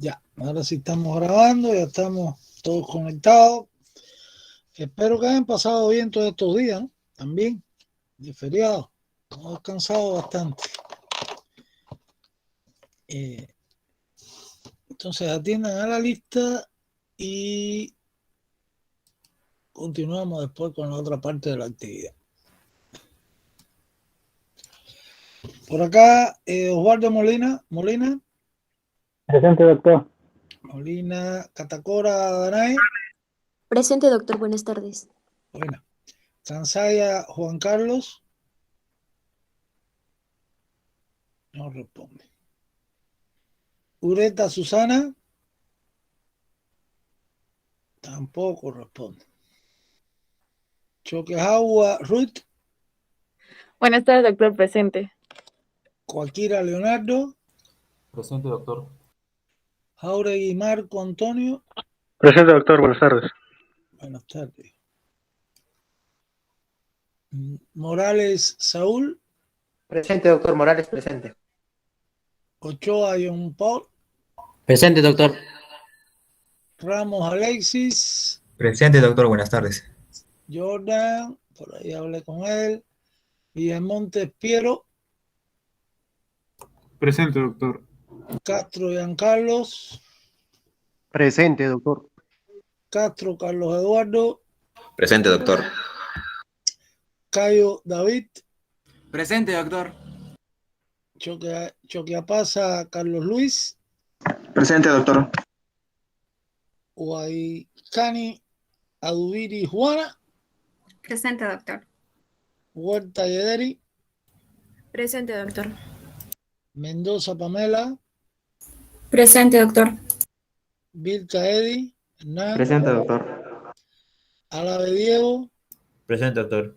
Ya, ahora sí estamos grabando, ya estamos todos conectados. Espero que hayan pasado bien todos estos días, ¿no? También, de feriado. Hemos descansado bastante. Entonces atiendan a la lista y continuamos después con la otra parte de la actividad. Por acá, Osvaldo Molina. Presente, doctor. Molina Catacora Danay. Presente, doctor. Buenas tardes. Buena. Sansaya Juan Carlos. No responde. Ureta Susana. Tampoco responde. Choquejaua Ruth. Buenas tardes, doctor. Presente. Coaquira Leonardo. Presente, doctor. Jauregui Marco Antonio. Presente, doctor. Buenas tardes. Buenas tardes. Morales Saúl. Presente, doctor Morales, presente. Ochoa John Paul. Presente, doctor. Ramos Alexis. Presente, doctor. Buenas tardes. Jordan, por ahí hablé con él. Villamontes Piero. Presente, doctor. Castro Giancarlos. Presente, doctor. Castro Carlos Eduardo. Presente, doctor. Cayo David. Presente, doctor. Choquiapasa Carlos Luis. Presente, doctor. Huaycani Adubiri Juana. Presente, doctor. Huerta Yederi. Presente, doctor. Mendoza Pamela. Presente, doctor. Vilca Edi. Hernán. Presente, doctor. Álave Diego. Presente, doctor.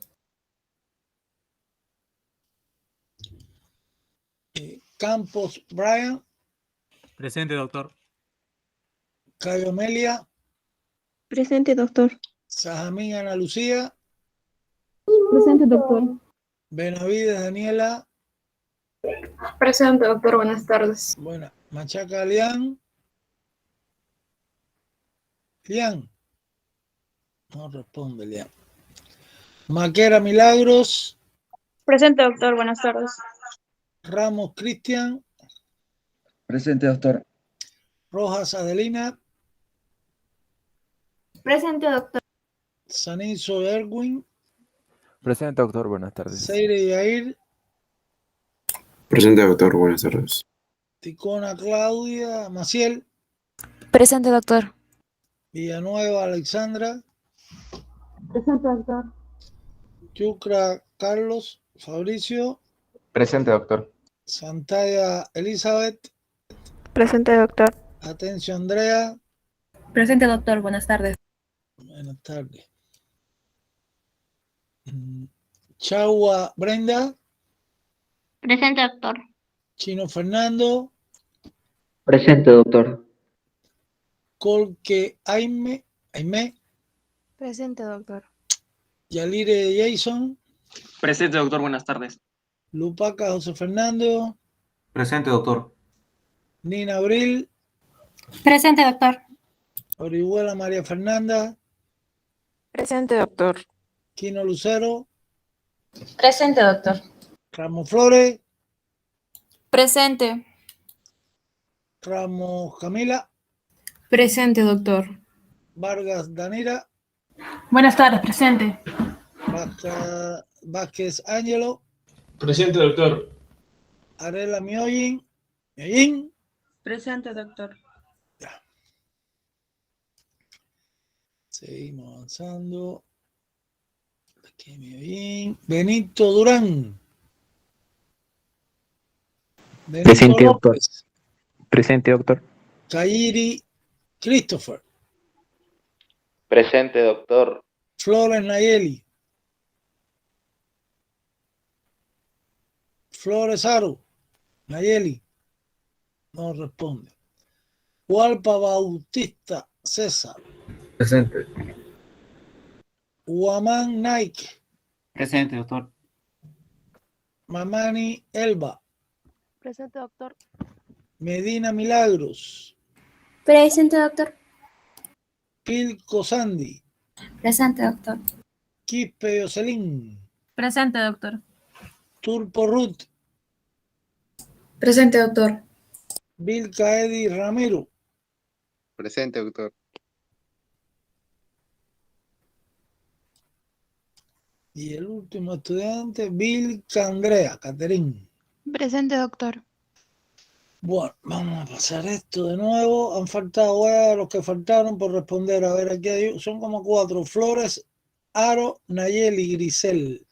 Campos Brian. Presente, doctor. Cayo Amelia. Presente, doctor. Sajamín Ana Lucía. Presente, doctor. Benavides Daniela. Presente, doctor. Buenas tardes. Buena. Machaca Lian. Lian. No responde Lian. Maquera Milagros. Presente, doctor. Buenas tardes. Ramos Cristian. Presente, doctor. Rojas Adelina. Presente, doctor. Sanizo Erwin. Presente, doctor. Buenas tardes. Seire Yair. Presente, doctor. Buenas tardes. Ticona Claudia Maciel. Presente, doctor. Villanueva Alexandra. Presente, doctor. Yucra Carlos Fabricio. Presente, doctor. Santalla Elizabeth. Presente, doctor. Atencio Andrea. Presente, doctor. Buenas tardes. Buenas tardes. Chagua Brenda. Presente, doctor. Chino Fernando. Presente, doctor. Colque Aime. Presente, doctor. Yalire Jason. Presente, doctor. Buenas tardes. Lupaca José Fernando. Presente, doctor. Nina Abril. Presente, doctor. Orihuela María Fernanda. Presente, doctor. Quino Lucero. Presente, doctor. Ramos Flores. Presente. Ramos Camila. Presente, doctor. Vargas Danira. Buenas tardes. Presente. Vázquez Ángelo. Presente, doctor. Arela Mioyin. Presente, doctor. Seguimos avanzando. Aquí Mioyin. Benito Durán. Benito Presente, doctor. López. Presente, doctor. Kairi Christopher. Presente, doctor. Flores Nayeli. Flores Aro. Nayeli. No responde. Hualpa Bautista César. Presente. Huamán Nike. Presente, doctor. Mamani Elba. Presente, doctor. Medina Milagros. Presente, doctor. Pilco Sandy. Presente, doctor. Quispe Yoselín. Presente, doctor. Turpo Ruth. Presente, doctor. Vilca Edi Ramiro. Presente, doctor. Y el último estudiante, Vilca Andrea Caterín. Presente, doctor. Bueno, vamos a pasar esto de nuevo. Han faltado, voy a los que faltaron por responder. A ver, aquí hay, son como 4. Flores, Aro, Nayeli, Grisel.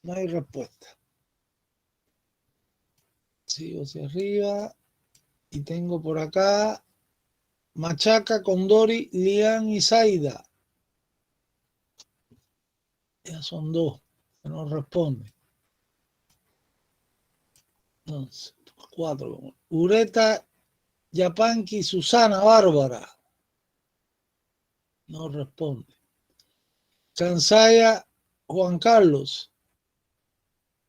No hay respuesta. Sigo hacia arriba. Y tengo por acá Machaca, Condori, Lian y Zaida. Ya son 2 que no responden. Entonces, 4. Ureta, Yapanqui, Susana, Bárbara. No responde. Chansaya, Juan Carlos.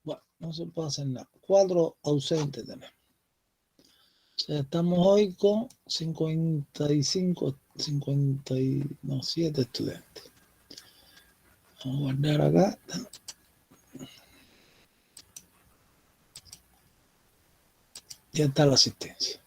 Bueno, no se puede hacer nada. 4 ausentes tenemos. O sea, estamos hoy con 55, 57 estudiantes. Vamos a guardar acá. Ya está la asistencia.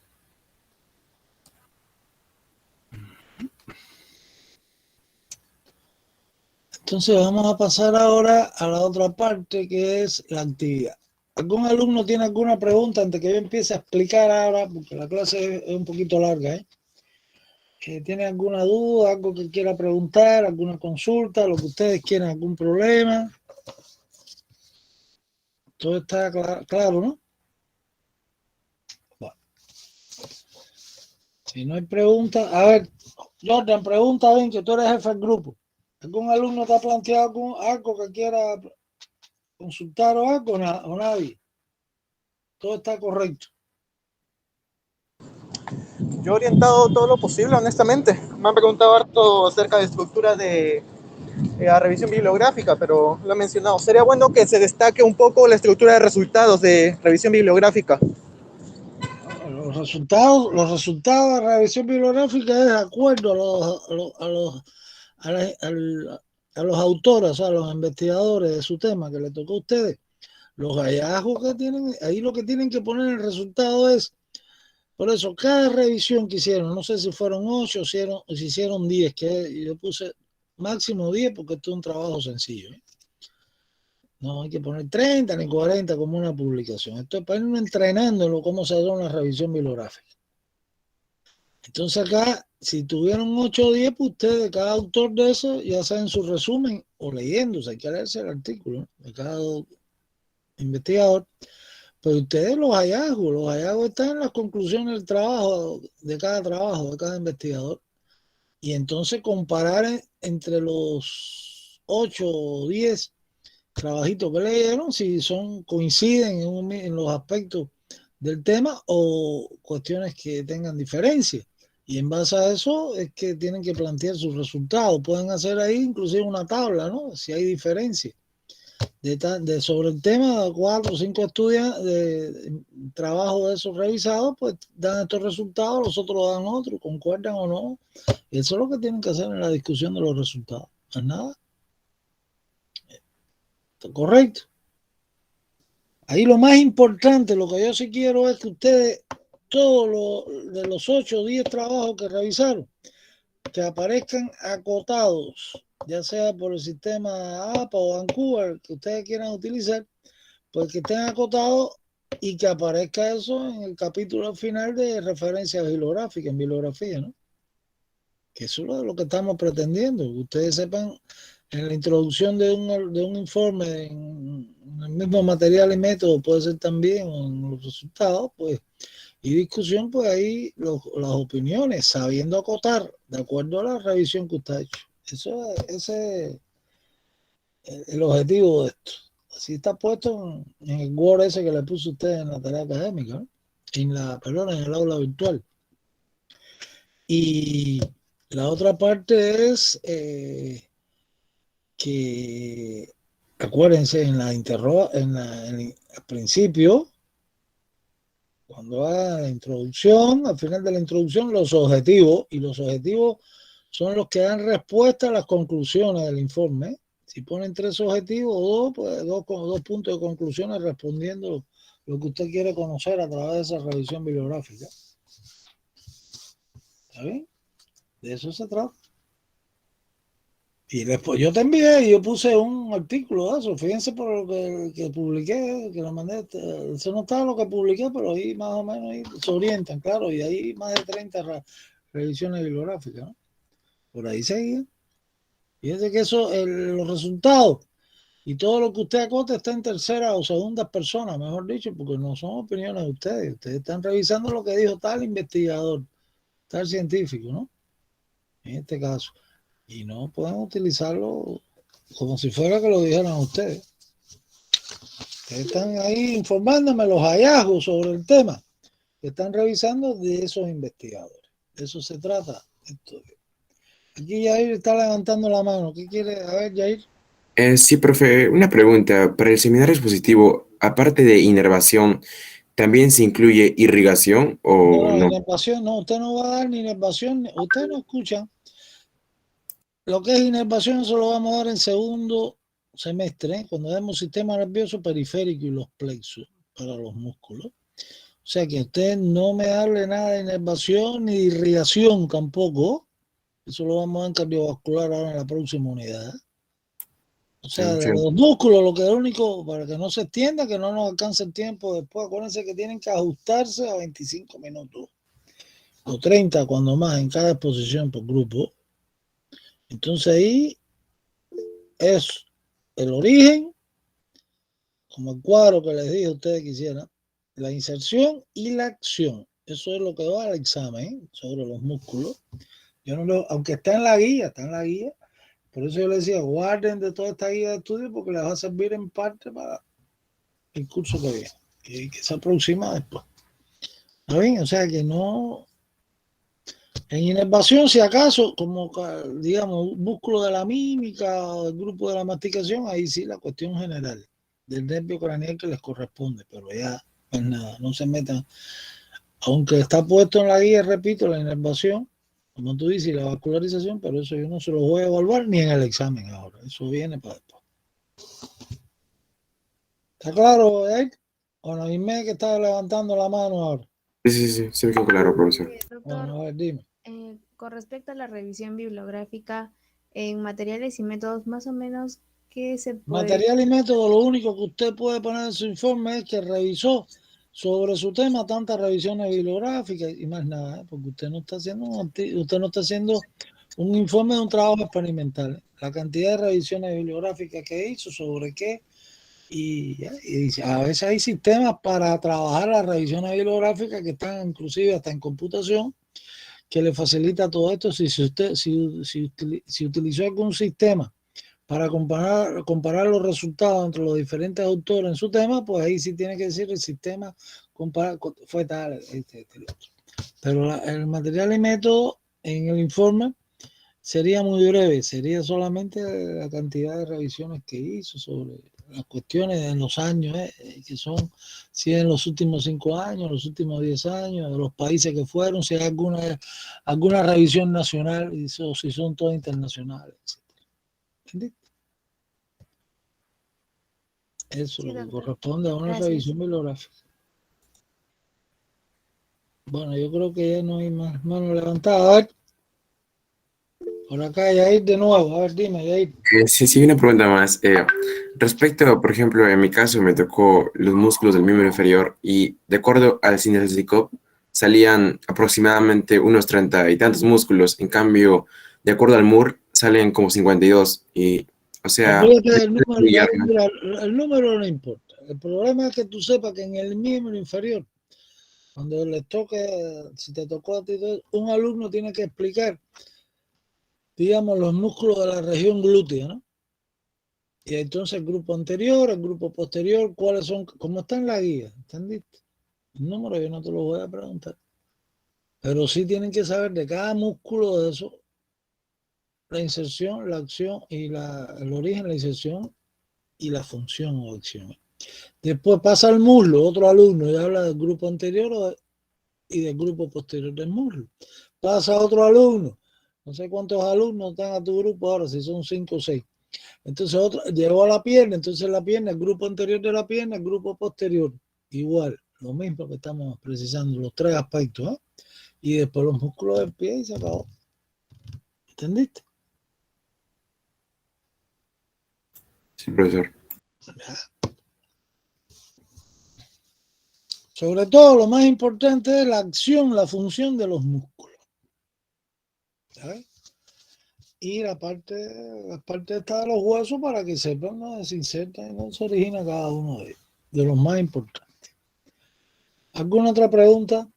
Entonces vamos a pasar ahora a la otra parte, que es la actividad. ¿Algún alumno tiene alguna pregunta antes que yo empiece a explicar ahora? Porque la clase es un poquito larga, ¿eh? ¿Tiene alguna duda, algo que quiera preguntar, alguna consulta, lo que ustedes quieran, algún problema? Todo está claro, ¿no? Bueno. Si no hay preguntas, a ver, Jordan, pregunta bien, que tú eres jefe del grupo. ¿Algún alumno te ha planteado algo que quiera consultar o algo o nadie? Todo está correcto. Yo he orientado todo lo posible, honestamente. Me han preguntado harto acerca de estructura de revisión bibliográfica, pero lo he mencionado. Sería bueno que se destaque un poco la estructura de resultados de revisión bibliográfica. Los resultados de la revisión bibliográfica es de acuerdo a los autores, o sea, a los investigadores de su tema que le tocó a ustedes. Los hallazgos que tienen, ahí lo que tienen que poner en el resultado es, por eso, cada revisión que hicieron, no sé si fueron 8 o si hicieron 10, que yo puse máximo 10 porque esto es un trabajo sencillo, ¿eh? No hay que poner 30 ni 40 como una publicación. Esto es para irnos entrenándolo cómo se hace una revisión bibliográfica. Entonces acá, si tuvieron 8 o 10, pues ustedes, cada autor de eso, ya saben su resumen o leyéndose, hay que leerse el artículo, ¿no?, de cada investigador. Pero ustedes los hallazgos están en las conclusiones del trabajo, de cada investigador. Y entonces comparar entre los 8 o 10 trabajitos que leyeron, si coinciden en los aspectos del tema o cuestiones que tengan diferencia. Y en base a eso es que tienen que plantear sus resultados. Pueden hacer ahí inclusive una tabla, ¿no?, si hay diferencia. Sobre el tema, 4 o 5 estudiantes de trabajo de esos revisados, pues dan estos resultados, los otros dan otros, concuerdan o no. Eso es lo que tienen que hacer en la discusión de los resultados. ¿No es nada? ¿Está correcto? Ahí lo más importante, lo que yo sí quiero es que ustedes, todos de los 8 o 10 trabajos que revisaron, que aparezcan acotados, ya sea por el sistema APA o Vancouver que ustedes quieran utilizar, pues que estén acotados y que aparezca eso en el capítulo final de referencia bibliográfica, en bibliografía, ¿no? Que eso es lo que estamos pretendiendo, que ustedes sepan en la introducción de un informe, en el mismo material y método, puede ser también, o en los resultados, pues, y discusión, pues ahí las opiniones, sabiendo acotar de acuerdo a la revisión que usted ha hecho. Ese es el objetivo de esto. Así está puesto en el Word ese que le puso usted en la tarea académica, ¿no?, en el aula virtual. Y la otra parte es que, acuérdense, al principio, Cuando haga la introducción, al final de la introducción, los objetivos, y los objetivos son los que dan respuesta a las conclusiones del informe. Si ponen 3 objetivos o 2, pues 2 puntos de conclusiones respondiendo lo que usted quiere conocer a través de esa revisión bibliográfica. ¿Está bien? De eso se trata. Y después yo te envié y yo puse un artículo de eso. Fíjense por lo que publiqué, que lo mandé. Eso no está lo que publiqué, pero ahí más o menos ahí se orientan, claro. Y ahí más de 30 revisiones bibliográficas, ¿no? Por ahí seguía. Fíjense que eso, los resultados y todo lo que usted acote está en tercera o segundas personas, mejor dicho, porque no son opiniones de ustedes. Ustedes están revisando lo que dijo tal investigador, tal científico, ¿no? En este caso. Y no pueden utilizarlo como si fuera que lo dijeran ustedes. Ustedes están ahí informándome los hallazgos sobre el tema que están revisando de esos investigadores. De eso se trata. Aquí Yair está levantando la mano. ¿Qué quiere? A ver, Yair. Sí, profe, una pregunta. Para el seminario expositivo, aparte de inervación, ¿también se incluye irrigación o No, no? inervación no. Usted no va a dar ni inervación. Usted no escucha. Lo que es inervación, eso lo vamos a dar en segundo semestre, cuando demos sistema nervioso periférico y los plexos para los músculos. O sea que usted no me hable nada de inervación ni de irrigación tampoco. Eso lo vamos a dar en cardiovascular ahora en la próxima unidad. O sea, de los músculos, lo que es único, para que no se extienda, que no nos alcance el tiempo después, acuérdense que tienen que ajustarse a 25 minutos o 30 cuando más en cada exposición por grupo. Entonces ahí es el origen, como el cuadro que les dije a ustedes que hicieran, la inserción y la acción. Eso es lo que va al examen sobre los músculos. Yo no lo, aunque está en la guía, Por eso yo les decía, guarden de toda esta guía de estudio porque les va a servir en parte para el curso que viene, que se aproxima después. ¿Está bien? O sea que no... En inervación, si acaso, como digamos, músculo de la mímica o el grupo de la masticación, ahí sí la cuestión general del nervio craneal que les corresponde, pero ya pues nada, no se metan. Aunque está puesto en la guía, repito, la inervación, como tú dices, y la vascularización, pero eso yo no se lo voy a evaluar ni en el examen ahora, eso viene para después. ¿Está claro, Ed? O no, dime que estaba levantando la mano ahora. Sí, se me quedó claro, profesor. Doctor, Bueno, a ver, dime. con respecto a la revisión bibliográfica en materiales y métodos, más o menos, ¿qué se puede...? Material y método, lo único que usted puede poner en su informe es que revisó sobre su tema tantas revisiones bibliográficas y más nada, porque usted no está haciendo un informe de un trabajo experimental. La cantidad de revisiones bibliográficas que hizo, sobre qué, y a veces hay sistemas para trabajar las revisiones bibliográficas que están inclusive hasta en computación, que le facilita todo esto. Si utilizó algún sistema para comparar los resultados entre los diferentes autores en su tema, pues ahí sí tiene que decir el sistema fue tal, este otro. Pero el material y método en el informe sería muy breve, sería solamente la cantidad de revisiones que hizo sobre las cuestiones en los años, que son, si en los últimos 5 años, los últimos 10 años, de los países que fueron, si hay alguna revisión nacional, y si son todas internacionales, etc. ¿Entendiste? Eso es lo que corresponde a una revisión bibliográfica. Bueno, yo creo que ya no hay más manos levantadas. A ver, por acá, Yair, de nuevo. A ver, dime, Yair. Sí, una pregunta más. Respecto, por ejemplo, en mi caso me tocó los músculos del miembro inferior y de acuerdo al Sinelzikov salían aproximadamente unos 30 y tantos músculos. En cambio, de acuerdo al Moore, salen como 52. Y, o sea... el número no importa. El problema es que tú sepas que en el miembro inferior, cuando les toque, si te tocó a ti, un alumno tiene que explicar, digamos, los músculos de la región glútea, ¿no? Y entonces el grupo anterior, el grupo posterior, cuáles son, cómo está en la guía, ¿entendiste? El número yo no te lo voy a preguntar. Pero sí tienen que saber de cada músculo de eso, la inserción, la acción y el origen, la inserción y la función o acción. Después pasa al muslo, otro alumno y habla del grupo anterior y del grupo posterior del muslo. Pasa otro alumno, no sé cuántos alumnos tenga tu grupo ahora, si son 5 o 6. Entonces otro llegó a la pierna, entonces la pierna, el grupo anterior de la pierna, el grupo posterior. Igual, lo mismo que estamos precisando, los 3 aspectos, ¿eh? Y después los músculos del pie y se acabó. ¿Entendiste? Sí, profesor. Sobre todo, lo más importante es la acción, la función de los músculos. ¿Sabes? Y la parte está de los huesos para que sepan dónde se inserta y dónde se origina cada uno de ellos, de los más importantes. ¿Alguna otra pregunta?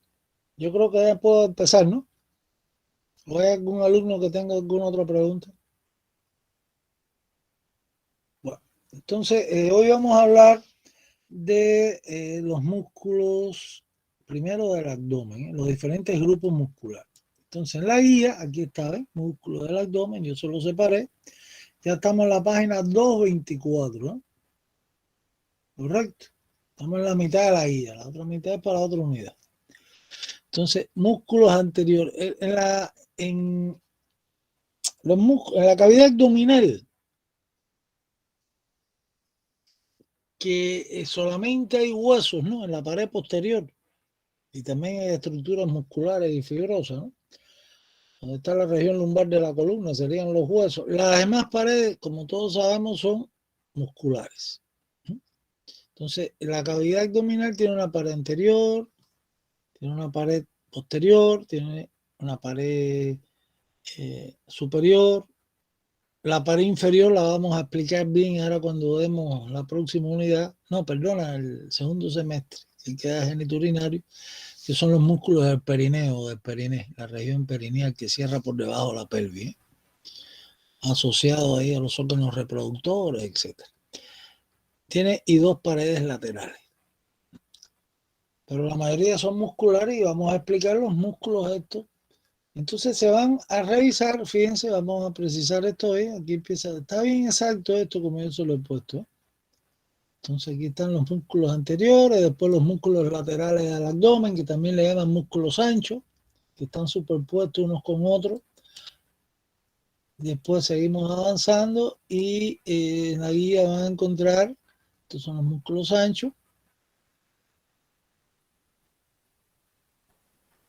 Yo creo que ya puedo empezar, ¿no? ¿O hay algún alumno que tenga alguna otra pregunta? Bueno, entonces hoy vamos a hablar de los músculos, primero del abdomen, los diferentes grupos musculares. Entonces en la guía, aquí está, ¿ves? Músculo del abdomen, yo se lo separé. Ya estamos en la página 224, ¿eh? Correcto. Estamos en la mitad de la guía, la otra mitad es para otra unidad. Entonces, músculos anteriores. En la cavidad abdominal, que solamente hay huesos, ¿no? En la pared posterior. Y también hay estructuras musculares y fibrosas, ¿no? Donde está la región lumbar de la columna, serían los huesos. Las demás paredes, como todos sabemos, son musculares. Entonces, la cavidad abdominal tiene una pared anterior, tiene una pared posterior, tiene una pared superior. La pared inferior la vamos a explicar bien ahora cuando demos la próxima unidad. No, perdona, el segundo semestre, que queda geniturinario, que son los músculos del perineo, del periné, la región perineal que cierra por debajo de la pelvis, ¿eh? Asociado ahí a los órganos reproductores, etc. Tiene y 2 paredes laterales. Pero la mayoría son musculares y vamos a explicar los músculos estos. Entonces se van a revisar, fíjense, vamos a precisar esto hoy. Aquí empieza, está bien exacto esto como yo se lo he puesto, ¿eh? Entonces aquí están los músculos anteriores, después los músculos laterales del abdomen, que también le llaman músculos anchos, que están superpuestos unos con otros. Después seguimos avanzando y en la guía van a encontrar, estos son los músculos anchos.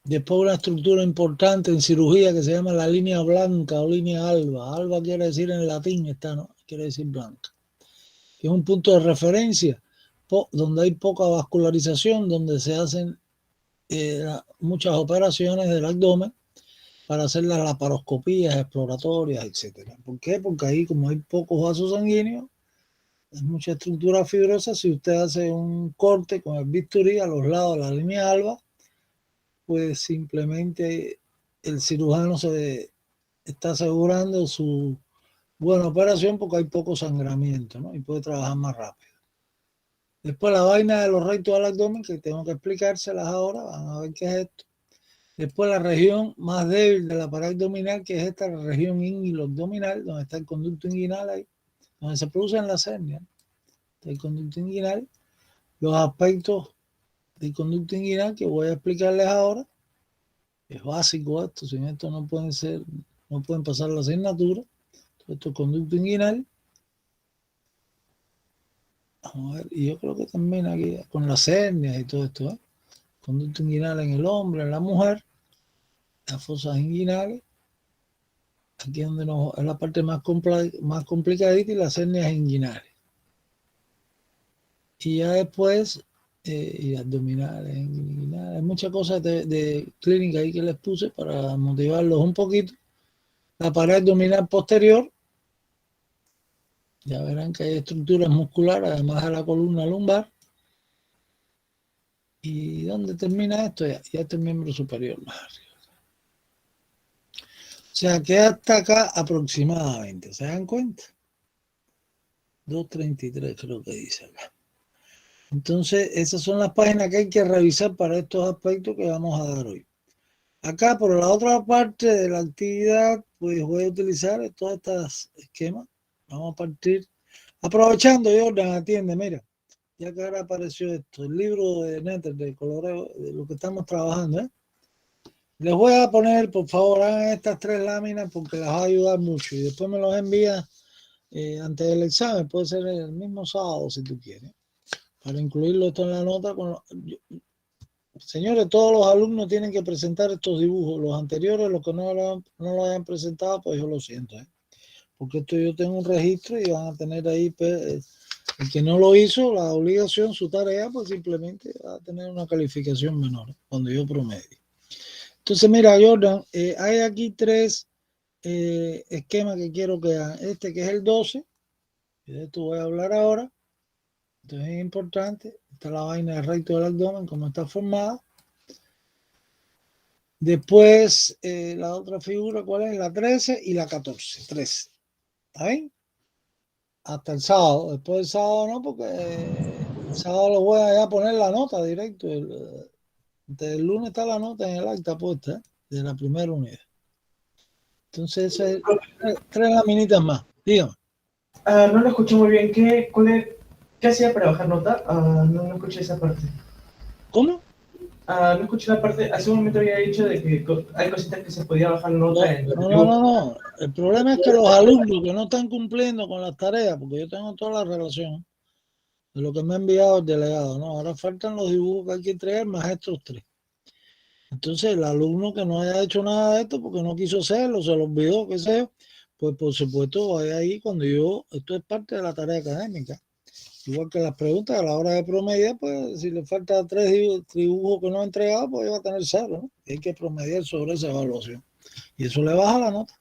Después una estructura importante en cirugía que se llama la línea blanca o línea alba. Alba quiere decir en latín, esta no, quiere decir blanca. Que es un punto de referencia donde hay poca vascularización, donde se hacen muchas operaciones del abdomen para hacer las laparoscopías exploratorias, etc. ¿Por qué? Porque ahí, como hay pocos vasos sanguíneos, es mucha estructura fibrosa. Si usted hace un corte con el bisturí a los lados de la línea alba, pues simplemente el cirujano se está asegurando su buena operación porque hay poco sangramiento, ¿no? Y puede trabajar más rápido. Después la vaina de los rectos del abdomen, que tengo que explicárselas ahora, van a ver qué es esto. Después la región más débil de la pared abdominal, que es esta, la región inguino-abdominal, donde está el conducto inguinal ahí, donde se producen las hernias. Está el conducto inguinal, los aspectos del conducto inguinal que voy a explicarles ahora. Es básico esto, sin esto no pueden pasar la asignatura. Esto es conducto inguinal. Vamos a ver, y yo creo que también aquí con las hernias y todo esto, ¿eh? Conducto inguinal en el hombre, en la mujer, las fosas inguinales. Aquí es donde es la parte más complicadita, y las hernias inguinales. Y ya después, y abdominales, inguinales, hay muchas cosas de clínica ahí que les puse para motivarlos un poquito. La pared abdominal posterior, ya verán que hay estructuras musculares, además de la columna lumbar. ¿Y dónde termina esto? Ya está el miembro superior más arriba. O sea, que hasta acá aproximadamente, ¿se dan cuenta? 233 creo que dice acá. Entonces, esas son las páginas que hay que revisar para estos aspectos que vamos a dar hoy. Acá, por la otra parte de la actividad, pues voy a utilizar todos estos esquemas. Vamos a partir, aprovechando, Jordan, atiende, mira. ya que ahora apareció esto, el libro de Netter, de coloreo, de lo que estamos trabajando, ¿eh? Les voy a poner, por favor, hagan estas 3 láminas porque las va a ayudar mucho y después me los envía antes del examen, puede ser el mismo sábado si tú quieres, para incluirlo esto en la nota. Señores, todos los alumnos tienen que presentar estos dibujos, los anteriores, los que no lo hayan presentado, pues yo lo siento, ¿eh? Porque esto yo tengo un registro y van a tener ahí, el que no lo hizo, la obligación, su tarea, pues simplemente va a tener una calificación menor, ¿eh? Cuando yo promedie. Entonces, mira, Jordan, hay aquí 3 esquemas que quiero que hagan. Este que es el 12, y de esto voy a hablar ahora. Entonces es importante. Esta es la vaina del recto del abdomen, cómo está formada. Después, la otra figura, ¿cuál es? La 13 y la 14. 13. ¿Está bien? Hasta el sábado. Después del sábado no, porque el sábado lo voy a poner la nota directo. Desde el lunes está la nota en el acta puesta, ¿eh? De la primera unidad. Entonces, 3 laminitas más. Dígame. No lo escuché muy bien. ¿Qué hacía para bajar nota? No escuché esa parte. ¿Cómo? No escuché la parte. Hace un momento había dicho de que hay cositas que se podía bajar nota. No. El problema es que los alumnos que no están cumpliendo con las tareas, porque yo tengo toda la relación de lo que me ha enviado el delegado, ¿no? Ahora faltan los dibujos que hay que entregar más estos 3. Entonces, el alumno que no haya hecho nada de esto porque no quiso hacerlo, se lo olvidó, qué sé yo, pues por supuesto vaya ahí cuando esto es parte de la tarea académica. Igual que las preguntas a la hora de promediar, pues si le falta 3 dibujos que no ha entregado, pues va a tener 0, ¿no? Y hay que promediar sobre esa evaluación. Y eso le baja la nota.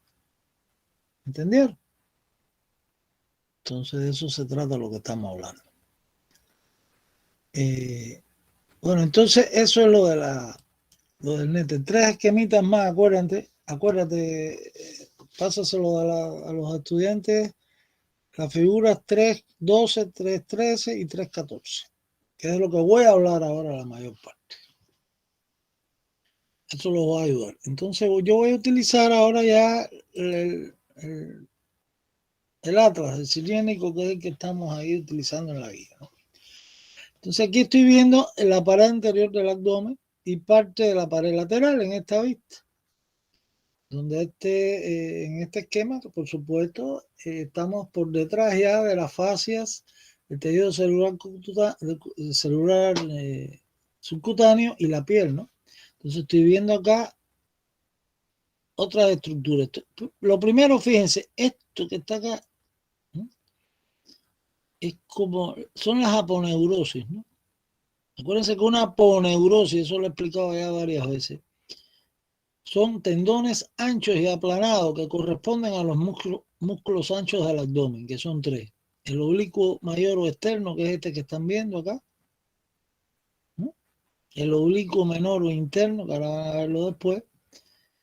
¿Entendieron? Entonces de eso se trata lo que estamos hablando. Bueno, entonces eso es lo del Netter. 3 esquemitas más, acuérdate, pásaselo a los estudiantes. Las figuras 3.12, 3.13 y 3.14, que es de lo que voy a hablar ahora la mayor parte. Eso los va a ayudar. Entonces yo voy a utilizar ahora ya el atlas, el siriénico, que es el que estamos ahí utilizando en la guía, ¿no? Entonces aquí estoy viendo la pared anterior del abdomen y parte de la pared lateral en esta vista. Donde en este esquema, por supuesto, estamos por detrás ya de las fascias del tejido celular subcutáneo y la piel, ¿no? Entonces estoy viendo acá otras estructuras. Lo primero, fíjense, esto que está acá, ¿no? Es como, son las aponeurosis, ¿no? Acuérdense que una aponeurosis, eso lo he explicado ya varias veces, son tendones anchos y aplanados que corresponden a los músculos anchos del abdomen, que son 3. El oblicuo mayor o externo, que es este que están viendo acá. ¿No? El oblicuo menor o interno, que ahora van a verlo después.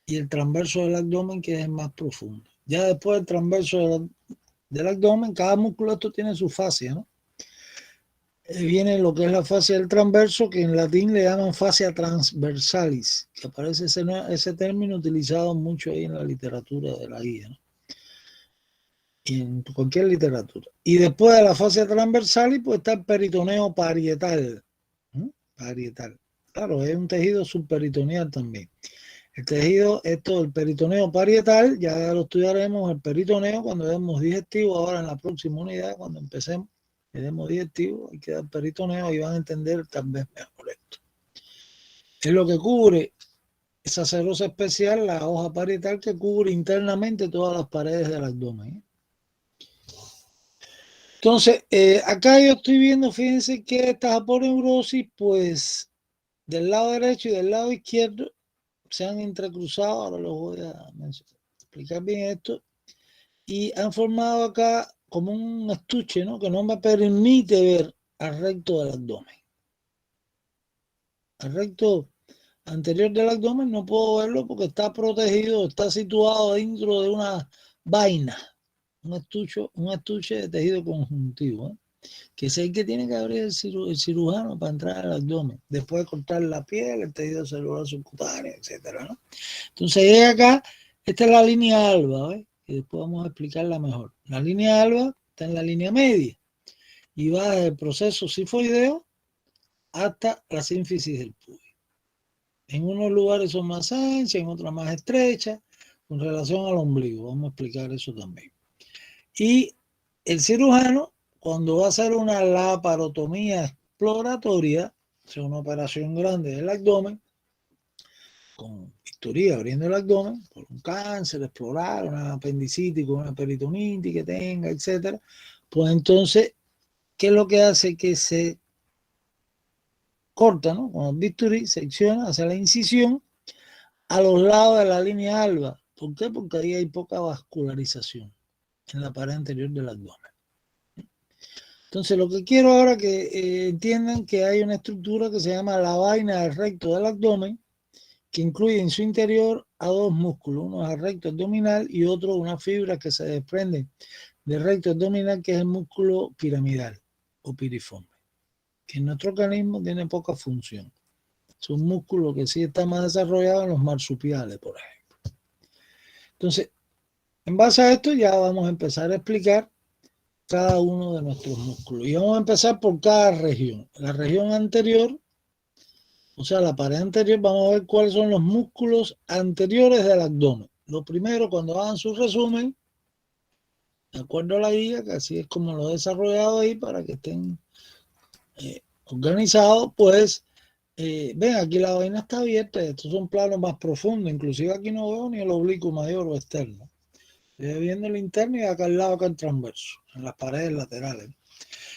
Y el transverso del abdomen, que es el más profundo. Ya después del transverso del abdomen, cada músculo esto tiene su fascia, ¿no? Viene lo que es la fascia del transverso, que en latín le llaman fascia transversalis, que aparece ese término utilizado mucho ahí en la literatura de la guía, ¿no? Y en cualquier literatura. Y después de la fascia transversalis, pues está el peritoneo parietal. Parietal. Claro, es un tejido subperitoneal también. El tejido, el peritoneo parietal, ya lo estudiaremos, el peritoneo cuando demos digestivo, ahora en la próxima unidad, cuando empecemos. Le demos digestivo, hay que dar peritoneo y van a entender tal vez mejor esto. Es lo que cubre esa serosa especial, la hoja parietal, que cubre internamente todas las paredes del abdomen. Entonces, acá yo estoy viendo, fíjense que estas aponeurosis, pues, del lado derecho y del lado izquierdo se han entrecruzado, ahora los voy a explicar bien esto, y han formado acá como un estuche, ¿no? Que no me permite ver al recto del abdomen. Al recto anterior del abdomen no puedo verlo porque está protegido, está situado dentro de una vaina, un estuche de tejido conjuntivo, ¿eh? Que es el que tiene que abrir el cirujano para entrar al abdomen, después de cortar la piel, el tejido celular subcutáneo, etcétera, ¿no? Entonces, acá, esta es la línea alba, ¿ves? Que después vamos a explicarla mejor. La línea alba está en la línea media y va desde el proceso sifoideo hasta la sínfisis del pubis. En unos lugares son más anchas, en otros más estrechas, con relación al ombligo. Vamos a explicar eso también. Y el cirujano, cuando va a hacer una laparotomía exploratoria, o sea, una operación grande del abdomen, con bisturí abriendo el abdomen, por un cáncer, explorar una apendicitis con una peritonitis que tenga, etcétera, pues entonces, ¿qué es lo que hace? Que se corta, ¿no? Con el bisturí, secciona, hace la incisión a los lados de la línea alba. ¿Por qué? Porque ahí hay poca vascularización en la pared anterior del abdomen. Entonces, lo que quiero ahora que entiendan que hay una estructura que se llama la vaina del recto del abdomen, que incluye en su interior a dos músculos, uno es el recto abdominal y otro una fibra que se desprende del recto abdominal, que es el músculo piramidal o piriforme, que en nuestro organismo tiene poca función. Es un músculo que sí está más desarrollado en los marsupiales, por ejemplo. Entonces, en base a esto ya vamos a empezar a explicar cada uno de nuestros músculos. Y vamos a empezar por cada región. La región anterior, o sea, la pared anterior, vamos a ver cuáles son los músculos anteriores del abdomen. Lo primero, cuando hagan su resumen, de acuerdo a la guía, que así es como lo he desarrollado ahí para que estén organizados, pues ven, aquí la vaina está abierta, estos son planos más profundos, inclusive aquí no veo ni el oblicuo mayor o externo. Estoy viendo el interno y acá al lado, acá el transverso, en las paredes laterales.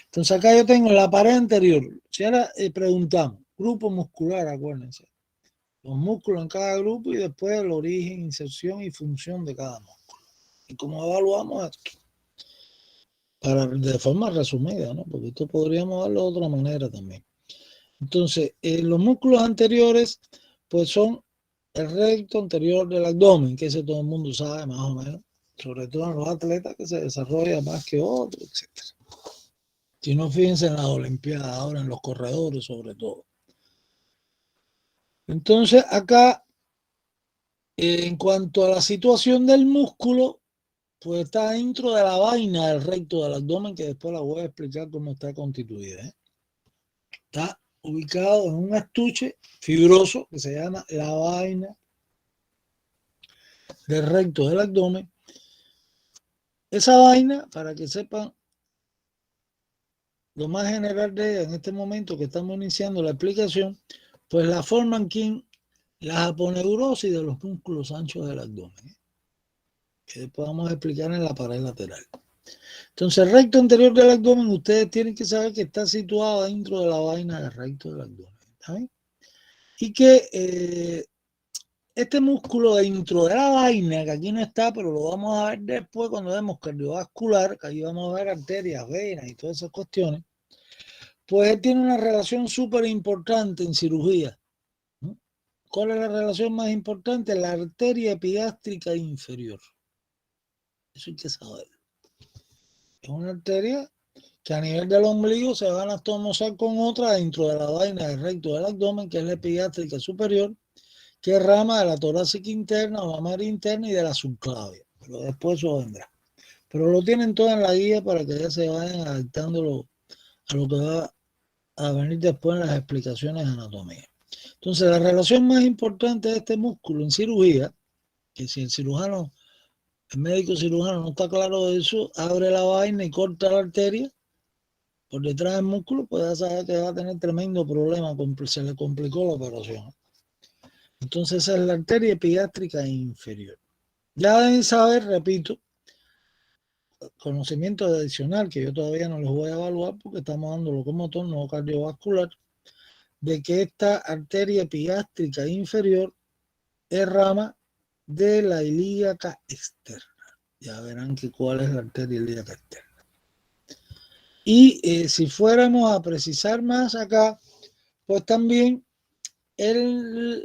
Entonces acá yo tengo la pared anterior. Si ahora preguntamos, grupo muscular, acuérdense, los músculos en cada grupo y después el origen, inserción y función de cada músculo. Y cómo evaluamos esto. De forma resumida, ¿no? Porque esto podríamos darlo de otra manera también. Entonces, los músculos anteriores, pues son el recto anterior del abdomen, que ese todo el mundo sabe más o menos, sobre todo en los atletas que se desarrolla más que otros, etc. Si no, fíjense en las Olimpiadas, ahora en los corredores sobre todo. Entonces, acá, en cuanto a la situación del músculo, pues está dentro de la vaina del recto del abdomen, que después la voy a explicar cómo está constituida. Está ubicado en un estuche fibroso que se llama la vaina del recto del abdomen. Esa vaina, para que sepan lo más general de ella en este momento que estamos iniciando la explicación, pues la forman ¿quién? La aponeurosis de los músculos anchos del abdomen, que después vamos a explicar en la pared lateral. Entonces, el recto anterior del abdomen, ustedes tienen que saber que está situado dentro de la vaina del recto del abdomen. ¿Está bien? Y que este músculo dentro de la vaina, que aquí no está, pero lo vamos a ver después cuando vemos cardiovascular, que ahí vamos a ver arterias, venas y todas esas cuestiones, pues él tiene una relación súper importante en cirugía. ¿Cuál es la relación más importante? La arteria epigástrica inferior. Eso hay que saber. Es una arteria que a nivel del ombligo se van a tomar con otra dentro de la vaina del recto del abdomen, que es la epigástrica superior, que es rama de la torácica interna o mamaria interna y de la subclavia. Pero después eso vendrá. Pero lo tienen todo en la guía para que ya se vayan adaptando a lo que va a venir después en las explicaciones de anatomía. Entonces, la relación más importante de este músculo en cirugía, que si el médico cirujano no está claro de eso, abre la vaina y corta la arteria por detrás del músculo, pues ya sabe que va a tener tremendo problema, se le complicó la operación. Entonces esa es la arteria epigástrica inferior. Ya deben saber, repito, conocimiento adicional que yo todavía no les voy a evaluar porque estamos dando locomotor, no cardiovascular, de que esta arteria epigástrica inferior es rama de la ilíaca externa. Ya verán que cuál es la arteria ilíaca externa. Y si fuéramos a precisar más acá, pues también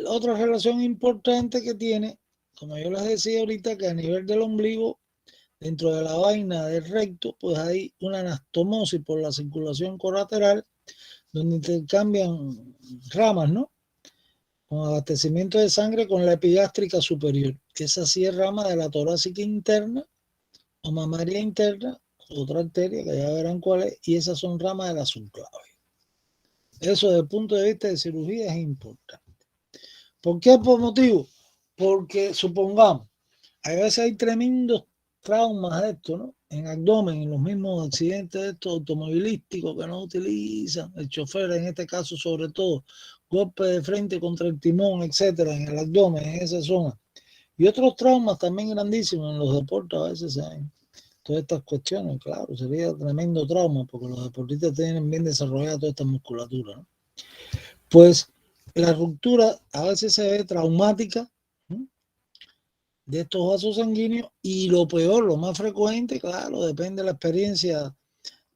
otra relación importante que tiene, como yo les decía ahorita, que a nivel del ombligo, dentro de la vaina del recto, pues hay una anastomosis por la circulación colateral, donde intercambian ramas, ¿no? Con abastecimiento de sangre con la epigástrica superior, que esa sí es rama de la torácica interna o mamaria interna, otra arteria que ya verán cuál es, y esas son ramas de la subclavia. Eso desde el punto de vista de cirugía es importante. ¿Por qué? Por motivo. Porque supongamos, a veces hay tremendos traumas de esto, ¿no? En abdomen, en los mismos accidentes de estos automovilísticos que no utilizan, el chofer en este caso sobre todo, golpe de frente contra el timón, etcétera, en el abdomen, en esa zona. Y otros traumas también grandísimos en los deportes, a veces se ven todas estas cuestiones, claro, sería tremendo trauma porque los deportistas tienen bien desarrollada toda esta musculatura, ¿no? Pues la ruptura a veces se ve traumática, ¿no?, de estos vasos sanguíneos, y lo peor, lo más frecuente, claro, depende de la experiencia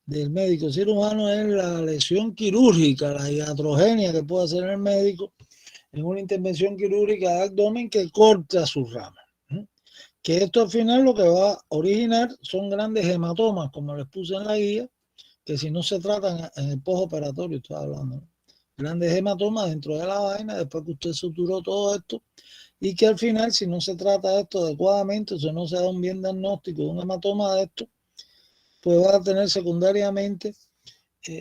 del médico cirujano, es la lesión quirúrgica, la iatrogenia que puede hacer el médico en una intervención quirúrgica de abdomen que corta sus ramas. Que esto al final lo que va a originar son grandes hematomas, como les puse en la guía, que si no se tratan en el postoperatorio, estoy hablando, ¿no?, grandes hematomas dentro de la vaina, después que usted suturó todo esto, y que al final, si no se trata esto adecuadamente, o si no se da un bien diagnóstico de un hematoma de esto, pues va a tener secundariamente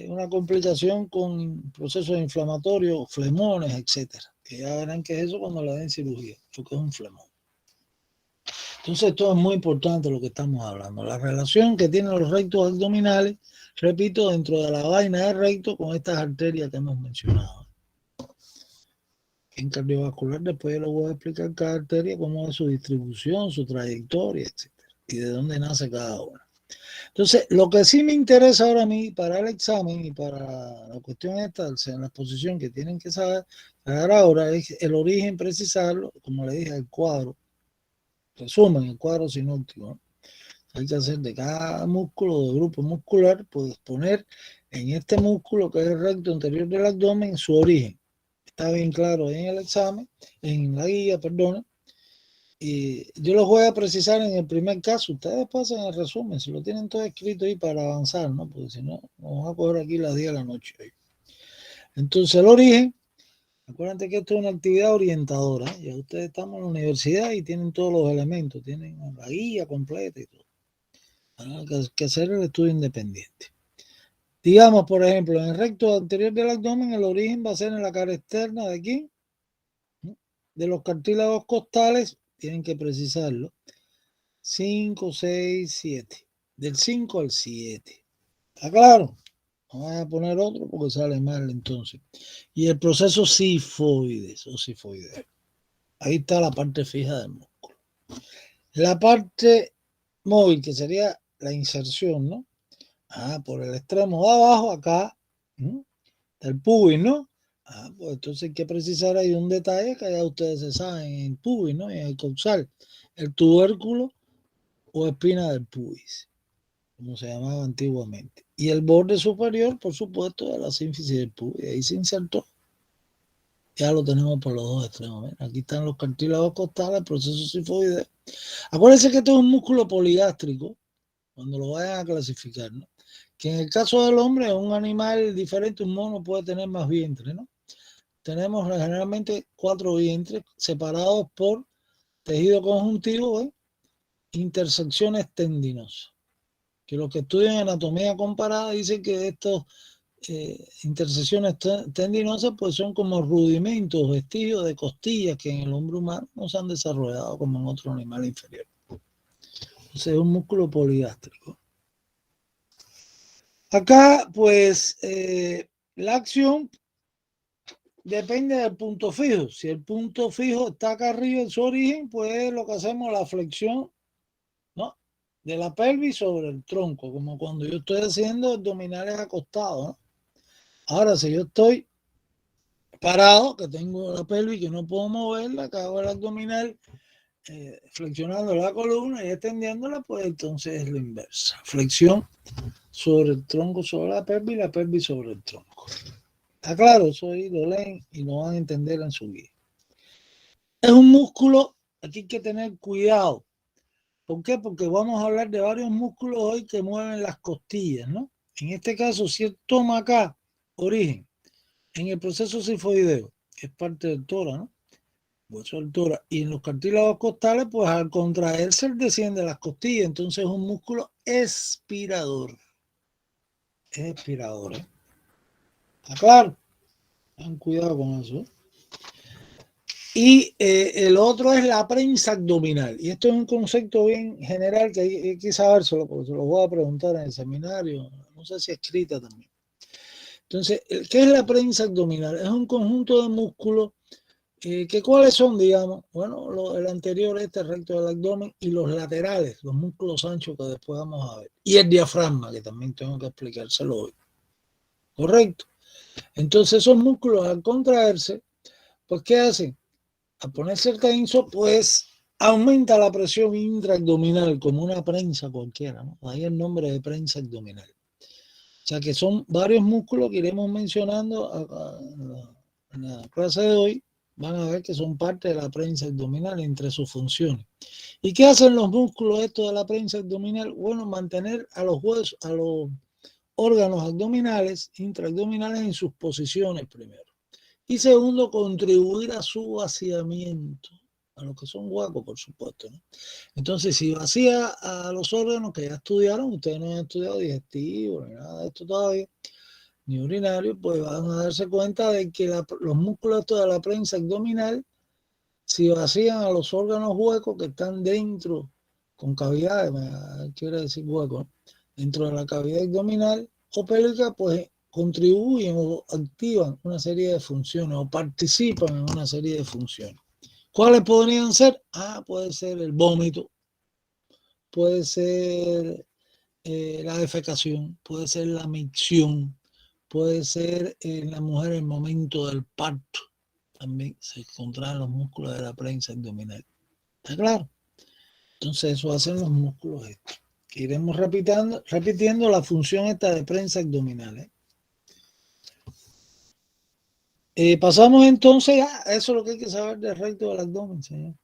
una complicación con procesos inflamatorios, flemones, etcétera. Que ya verán que es eso cuando le den cirugía, porque es un flemón. Entonces, esto es muy importante lo que estamos hablando. La relación que tienen los rectos abdominales, repito, dentro de la vaina del recto con estas arterias que hemos mencionado. En cardiovascular después yo les voy a explicar cada arteria, cómo es su distribución, su trayectoria, etcétera, y de dónde nace cada una. Entonces, lo que sí me interesa ahora a mí para el examen y para la cuestión esta, en la exposición que tienen que saber ahora, es el origen, precisarlo, como le dije, el cuadro, resumen, el cuadro sinóptico, ¿no? Hay que hacer de cada músculo, de grupo muscular, pues poner en este músculo que es el recto anterior del abdomen su origen. Está bien claro en el examen, en la guía, perdón. Y yo los voy a precisar en el primer caso. Ustedes pasen el resumen, si lo tienen todo escrito ahí para avanzar, ¿no? Porque si no, vamos a coger aquí las 10 de la noche. Entonces, el origen, acuérdense que esto es una actividad orientadora. Ya ustedes estamos en la universidad y tienen todos los elementos, tienen la guía completa y todo. Hay que hacer el estudio independiente. Digamos, por ejemplo, en el recto anterior del abdomen, el origen va a ser en la cara externa de aquí, ¿no?, de los cartílagos costales. Tienen que precisarlo. 5, 6, 7. Del 5 al 7. ¿Está claro? No voy a poner otro porque sale mal entonces. Y el proceso sifoides o sifoideo. Ahí está la parte fija del músculo. La parte móvil, que sería la inserción, ¿no? Por el extremo de abajo, acá, el pubis, ¿no? Pues entonces hay que precisar ahí un detalle que ya ustedes se saben, en el pubis, ¿no? Y en el coxal, el tubérculo o espina del pubis, como se llamaba antiguamente. Y el borde superior, por supuesto, de la sínfisis del pubis. Ahí se insertó. Ya lo tenemos por los dos extremos. ¿Ven? Aquí están los cartílagos costales, el proceso sifoideo. Acuérdense que esto es un músculo poligástrico, cuando lo vayan a clasificar, ¿no? Que en el caso del hombre, un animal diferente, un mono puede tener más vientres, ¿no? Tenemos generalmente 4 vientres separados por tejido conjuntivo, ¿eh?, intersecciones tendinosas. Que los que estudian anatomía comparada dicen que estas intersecciones tendinosas pues son como rudimentos, vestigios de costillas que en el hombre humano no se han desarrollado como en otro animal inferior. Entonces es un músculo poligástrico. Acá, pues, la acción depende del punto fijo. Si el punto fijo está acá arriba en su origen, pues lo que hacemos es la flexión, ¿no?, de la pelvis sobre el tronco, como cuando yo estoy haciendo abdominales acostados, ¿no? Ahora, si yo estoy parado, que tengo la pelvis que no puedo moverla, que hago el abdominal flexionando la columna y extendiéndola, pues entonces es lo inverso. Flexión sobre el tronco, sobre la pelvis sobre el tronco. ¿Está claro? Eso ahí lo leen y lo van a entender en su guía. Es un músculo, aquí hay que tener cuidado. ¿Por qué? Porque vamos a hablar de varios músculos hoy que mueven las costillas, ¿no? En este caso, si él toma acá origen en el proceso sifoideo, que es parte del tórax, ¿no?, hueso de altura. Y en los cartílagos costales, pues al contraerse, él desciende las costillas. Entonces es un músculo expirador. Es expirador, ¿eh? ¿Está claro? Ten cuidado con eso. Y el otro es la prensa abdominal. Y esto es un concepto bien general que hay que sabérselo, porque se lo voy a preguntar en el seminario. No sé si escrita también. Entonces, ¿qué es la prensa abdominal? Es un conjunto de músculos que ¿cuáles son, digamos? Bueno, el anterior, el recto del abdomen, y los laterales, los músculos anchos que después vamos a ver. Y el diafragma, que también tengo que explicárselo hoy. ¿Correcto? Entonces, esos músculos al contraerse, pues ¿qué hacen? Al ponerse tenso, pues aumenta la presión intraabdominal como una prensa cualquiera, ¿no? Ahí el nombre de prensa abdominal. O sea que son varios músculos que iremos mencionando en la clase de hoy. Van a ver que son parte de la prensa abdominal entre sus funciones. ¿Y qué hacen los músculos estos de la prensa abdominal? Bueno, mantener a los huesos, a los órganos abdominales, intraabdominales en sus posiciones primero. Y segundo, contribuir a su vaciamiento, a los que son huecos, por supuesto, ¿no? Entonces, si vacía a los órganos que ya estudiaron, ustedes no han estudiado digestivo ni nada de esto todavía, ni urinario, pues van a darse cuenta de que los músculos de la prensa abdominal, si vacían a los órganos huecos que están dentro, con cavidades, quiere decir huecos, dentro de la cavidad abdominal o pélvica, pues contribuyen o activan una serie de funciones o participan en una serie de funciones. ¿Cuáles podrían ser? Puede ser el vómito, puede ser la defecación, puede ser la micción, puede ser en la mujer el momento del parto. También se contraen los músculos de la prensa abdominal. ¿Está claro? Entonces eso hacen los músculos estos. Que iremos repitiendo la función esta de prensa abdominal. Pasamos entonces a eso es lo que hay que saber del recto del abdomen, señor.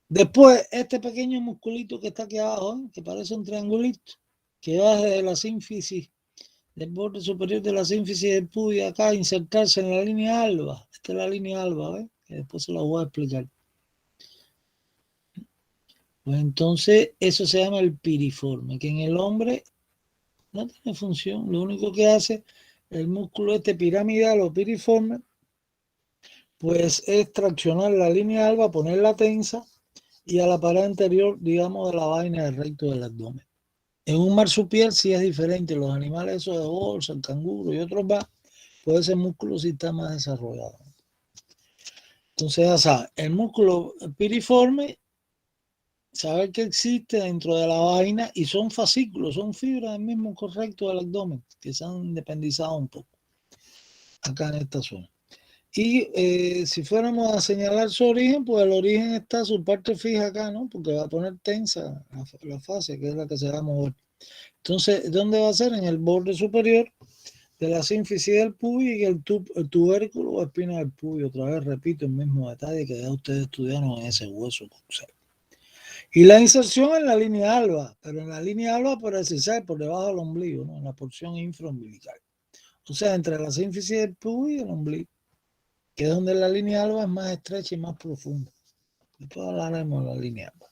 Después, este pequeño musculito que está aquí abajo, que parece un triangulito, que va desde la sínfisis, del borde superior de la sínfisis del pubis acá, a insertarse en la línea alba. Esta es la línea alba, ¿ves? Que después se la voy a explicar. Pues entonces, eso se llama el piriforme, que en el hombre no tiene función. Lo único que hace el músculo piramidal o piriforme, pues es traccionar la línea alba, ponerla tensa y a la pared anterior, digamos, de la vaina del recto del abdomen. En un marsupial sí es diferente. Los animales esos de bolsa, el canguro y otros más, pues ese músculo sí está más desarrollado. Entonces ya saben, el músculo piriforme, saber que existe dentro de la vaina y son fascículos, son fibras del mismo recto del abdomen que se han independizado un poco acá en esta zona. Y si fuéramos a señalar su origen, pues el origen está su parte fija acá, ¿no? Porque va a poner tensa la fascia, que es la que se va a mover. Entonces, ¿dónde va a ser? En el borde superior de la sínfisis del pubis y el tubérculo o espina del pubis. Otra vez repito el mismo detalle que ya ustedes estudiaron en ese hueso crucial. Y la inserción en la línea alba, pero en la línea alba por precisar por debajo del ombligo, ¿no? En la porción infraumbilical. O sea, entre la sínfisis del pubis y el ombligo, que es donde la línea alba es más estrecha y más profunda. Después hablaremos de la línea alba.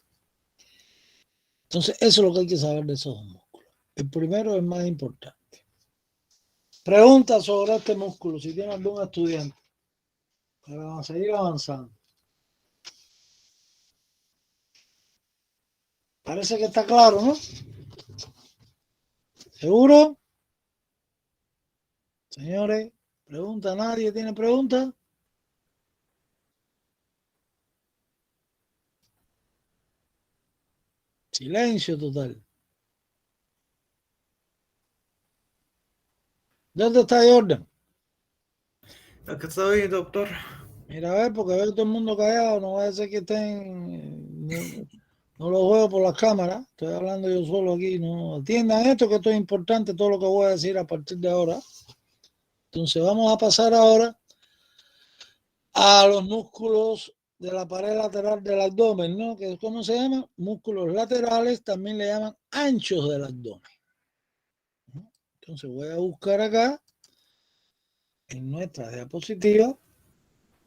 Entonces, eso es lo que hay que saber de esos músculos. El primero es más importante. Pregunta sobre este músculo, si tiene algún estudiante, para seguir avanzando. Parece que está claro, ¿no? ¿Seguro? Señores, pregunta, ¿nadie tiene pregunta? Silencio total. ¿Dónde está Jordan? Acá está bien, doctor. Mira, a ver, porque veo todo el mundo callado, no va a ser que estén... No lo veo por las cámaras, estoy hablando yo solo aquí, no atiendan esto, que esto es importante, todo lo que voy a decir a partir de ahora. Entonces vamos a pasar ahora a los músculos de la pared lateral del abdomen, ¿no? Que ¿cómo se llama? Músculos laterales, también le llaman anchos del abdomen. Entonces voy a buscar acá en nuestra diapositiva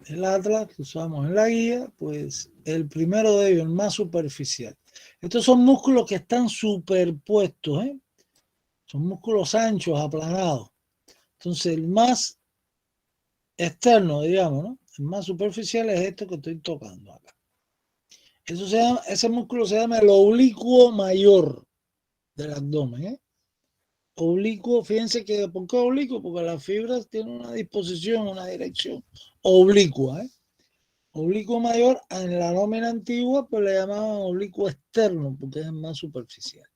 el atlas que usamos en la guía, pues el primero de ellos, el más superficial. Estos son músculos que están superpuestos, ¿eh? Son músculos anchos, aplanados. Entonces, el más externo, digamos, ¿no? El más superficial es esto que estoy tocando acá. Eso se llama, ese músculo se llama el oblicuo mayor del abdomen, ¿eh? Oblicuo, fíjense que, ¿por qué oblicuo? Porque las fibras tienen una disposición, una dirección oblicua, ¿eh? Oblicuo mayor, en la nómina antigua, pues le llamaban oblicuo externo, porque es más superficial.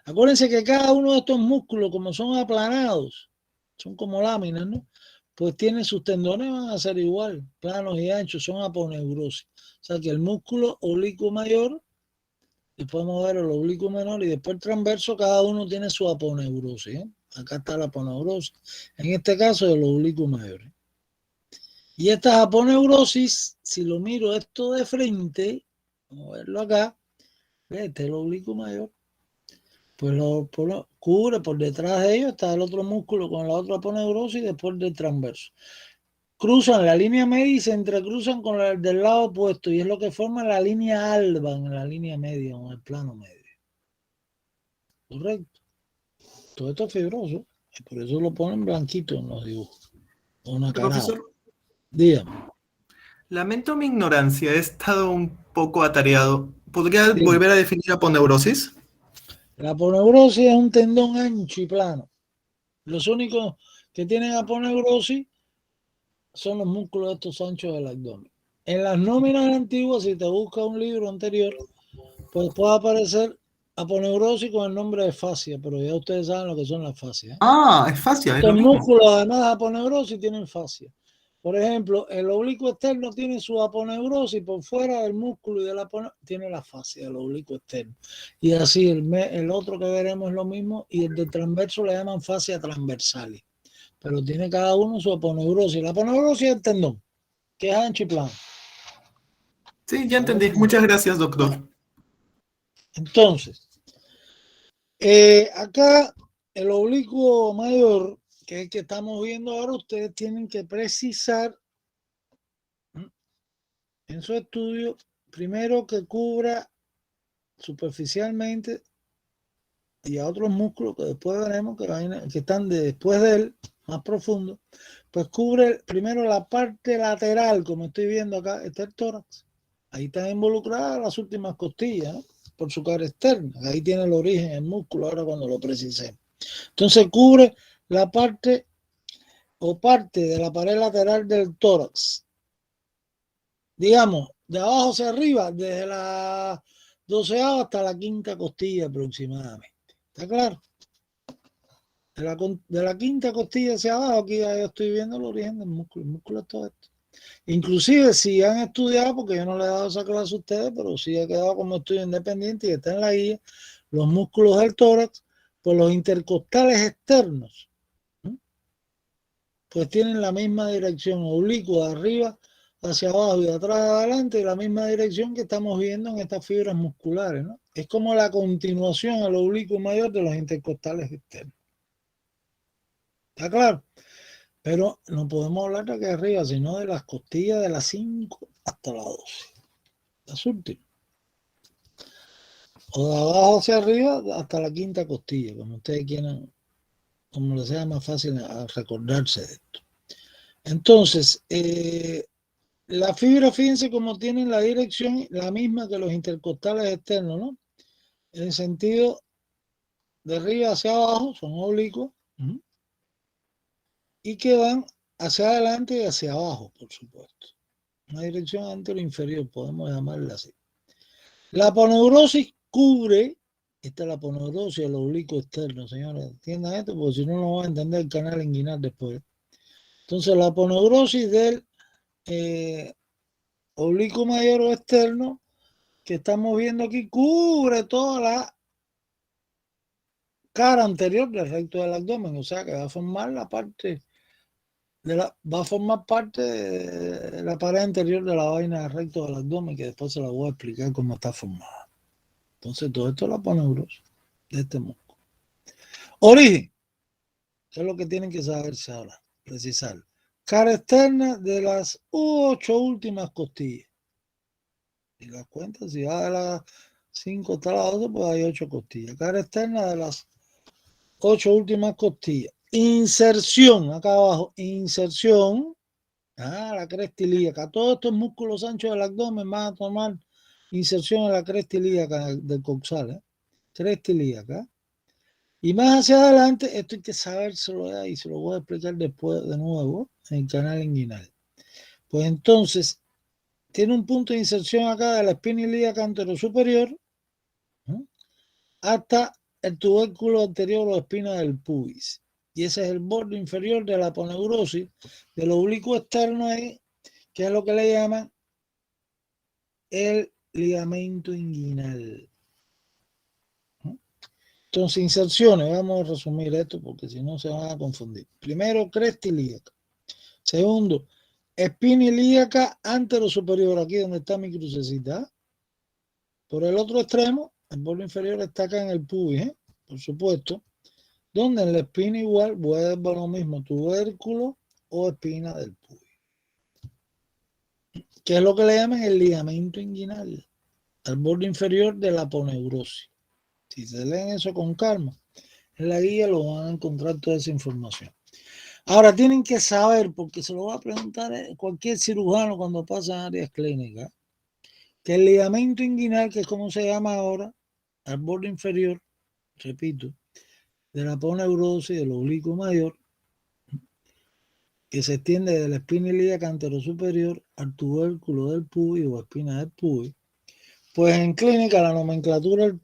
Acuérdense que cada uno de estos músculos, como son aplanados, son como láminas, ¿no? Pues tienen sus tendones, van a ser igual, planos y anchos, son aponeurosis. O sea que el músculo oblicuo mayor, después vamos a ver el oblicuo menor y después el transverso, cada uno tiene su aponeurosis, ¿eh? Acá está la aponeurosis. En este caso, el oblicuo mayor. Y estas aponeurosis, si lo miro esto de frente, vamos a verlo acá, este es el oblicuo mayor, pues lo cubre por detrás de ellos, está el otro músculo con la otra aponeurosis y después del transverso. Cruzan la línea media y se entrecruzan con el del lado opuesto y es lo que forma la línea alba en la línea media, en el plano medio. Correcto. Todo esto es fibroso, y por eso lo ponen blanquito en los dibujos. Una Profesor, dígame. lamento mi ignorancia, he estado un poco atareado. ¿Podría volver a definir aponeurosis? La aponeurosis es un tendón ancho y plano. Los únicos que tienen aponeurosis son los músculos estos anchos del abdomen. En las nóminas antiguas, si te buscas un libro anterior, pues puede aparecer aponeurosis con el nombre de fascia, pero ya ustedes saben lo que son las fascias, ¿eh? Ah, es fascia, es lo Los mismo. músculos, además de aponeurosis, tienen fascia. Por ejemplo, el oblicuo externo tiene su aponeurosis, por fuera del músculo y de la tiene la fascia del oblicuo externo. Y así el otro que veremos es lo mismo, y el del transverso le llaman fascia transversalis. Pero tiene cada uno su aponeurosis. La aponeurosis es el tendón, que es ancho y plano. Sí, ya entendí. Muchas gracias, doctor. Entonces, acá el oblicuo mayor, que es el que estamos viendo ahora, ustedes tienen que precisar en su estudio, primero que cubra superficialmente y a otros músculos que después veremos que están después de él, más profundo, pues cubre primero la parte lateral, como estoy viendo acá, está el tórax. Ahí están involucradas las últimas costillas, ¿no? Por su cara externa. Ahí tiene el origen, el músculo, ahora cuando lo precisemos. Entonces cubre la parte o parte de la pared lateral del tórax. Digamos, de abajo hacia arriba, desde la 12ª hasta la 5ª costilla aproximadamente. ¿Está claro? De la 5ª costilla hacia abajo, aquí ya estoy viendo el origen del músculo. El músculo es todo esto. Inclusive si han estudiado, porque yo no le he dado esa clase a ustedes, pero sí he quedado como estudio independiente y está en la guía, los músculos del tórax, pues los intercostales externos, ¿no? Pues tienen la misma dirección oblicua de arriba hacia abajo y de atrás adelante, y la misma dirección que estamos viendo en estas fibras musculares, ¿no? Es como la continuación al oblicuo mayor de los intercostales externos. ¿Está claro? Pero no podemos hablar de aquí arriba, sino de las costillas de las 5 hasta la 12. Las últimas. O de abajo hacia arriba hasta la 5ª costilla, como ustedes quieran, como les sea más fácil recordarse de esto. Entonces, la fibra, fíjense cómo tienen la dirección, la misma que los intercostales externos, ¿no? En el sentido de arriba hacia abajo, son oblicuos. Y que van hacia adelante y hacia abajo, por supuesto. Una dirección anterior-inferior, podemos llamarla así. La aponeurosis cubre, esta es la aponeurosis del oblicuo externo, señores, entiendan esto, porque si no, no van a entender el canal inguinal después. Entonces, la aponeurosis del oblicuo mayor o externo, que estamos viendo aquí, cubre toda la cara anterior del recto del abdomen, o sea que va a formar la parte va a formar parte de la pared anterior de la vaina del recto del abdomen, que después se la voy a explicar cómo está formada. Entonces, todo esto es la aponeurosis de este músculo. Origen, que es lo que tienen que saberse ahora, precisar. Cara externa de las 8 últimas costillas. Si las cuentas, si va de las 5 hasta las 12, pues hay 8 costillas. Cara externa de las 8 últimas costillas. Inserción, acá abajo, inserción. La cresta ilíaca. Todos estos músculos anchos del abdomen van a tomar inserción en la cresta ilíaca del coxal. Cresta ilíaca. Y más hacia adelante, esto hay que sabérselo ya y se lo voy a explicar después de nuevo en el canal inguinal. Pues entonces, tiene un punto de inserción acá de la espina ilíaca anterosuperior hasta el tubérculo anterior o espina del pubis. Y ese es el borde inferior de la aponeurosis del oblicuo externo ahí, que es lo que le llaman el ligamento inguinal. Entonces, inserciones, vamos a resumir esto porque si no se van a confundir. Primero, cresta ilíaca. Segundo, espina ilíaca anterosuperior, aquí donde está mi crucecita. Por el otro extremo, el borde inferior está acá en el pubis, por supuesto. Donde en la espina igual vuelve lo mismo, tubérculo o espina del pubis. Que es lo que le llaman el ligamento inguinal, al borde inferior de la aponeurosis. Si se leen eso con calma, en la guía lo van a encontrar toda esa información. Ahora tienen que saber, porque se lo va a preguntar cualquier cirujano cuando pasa en áreas clínicas, que el ligamento inguinal, que es como se llama ahora, al borde inferior, repito, de la aponeurosis del oblicuo mayor, que se extiende de la espina ilíaca anterosuperior al tubérculo del pubis o espina del pubis, pues en clínica la nomenclatura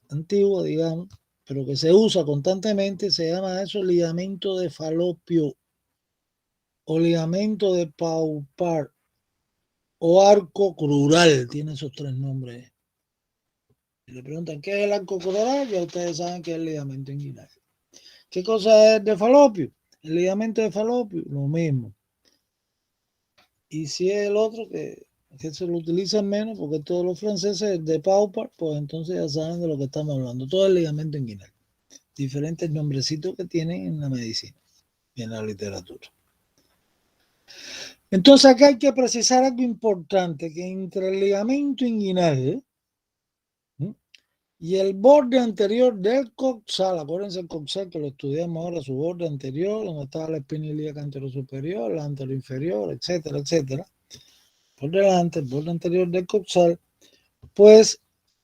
antigua, digamos, pero que se usa constantemente, se llama eso ligamento de falopio o ligamento de Paupart o arco crural, tiene esos 3 nombres. Si le preguntan qué es el arco crural, ya ustedes saben que es el ligamento inguinal. ¿Qué cosa es de falopio? El ligamento de falopio, lo mismo. Y si es el otro que se lo utilizan menos, porque todos los franceses de Paupart, pues entonces ya saben de lo que estamos hablando. Todo el ligamento inguinal. Diferentes nombrecitos que tienen en la medicina y en la literatura. Entonces acá hay que precisar algo importante, que entre el ligamento inguinal y el borde anterior del coxal, acuérdense el coxal que lo estudiamos ahora, su borde anterior, donde estaba la espina ilíaca anterosuperior, la anteroinferior, etcétera, etcétera, por delante, el borde anterior del coxal, pues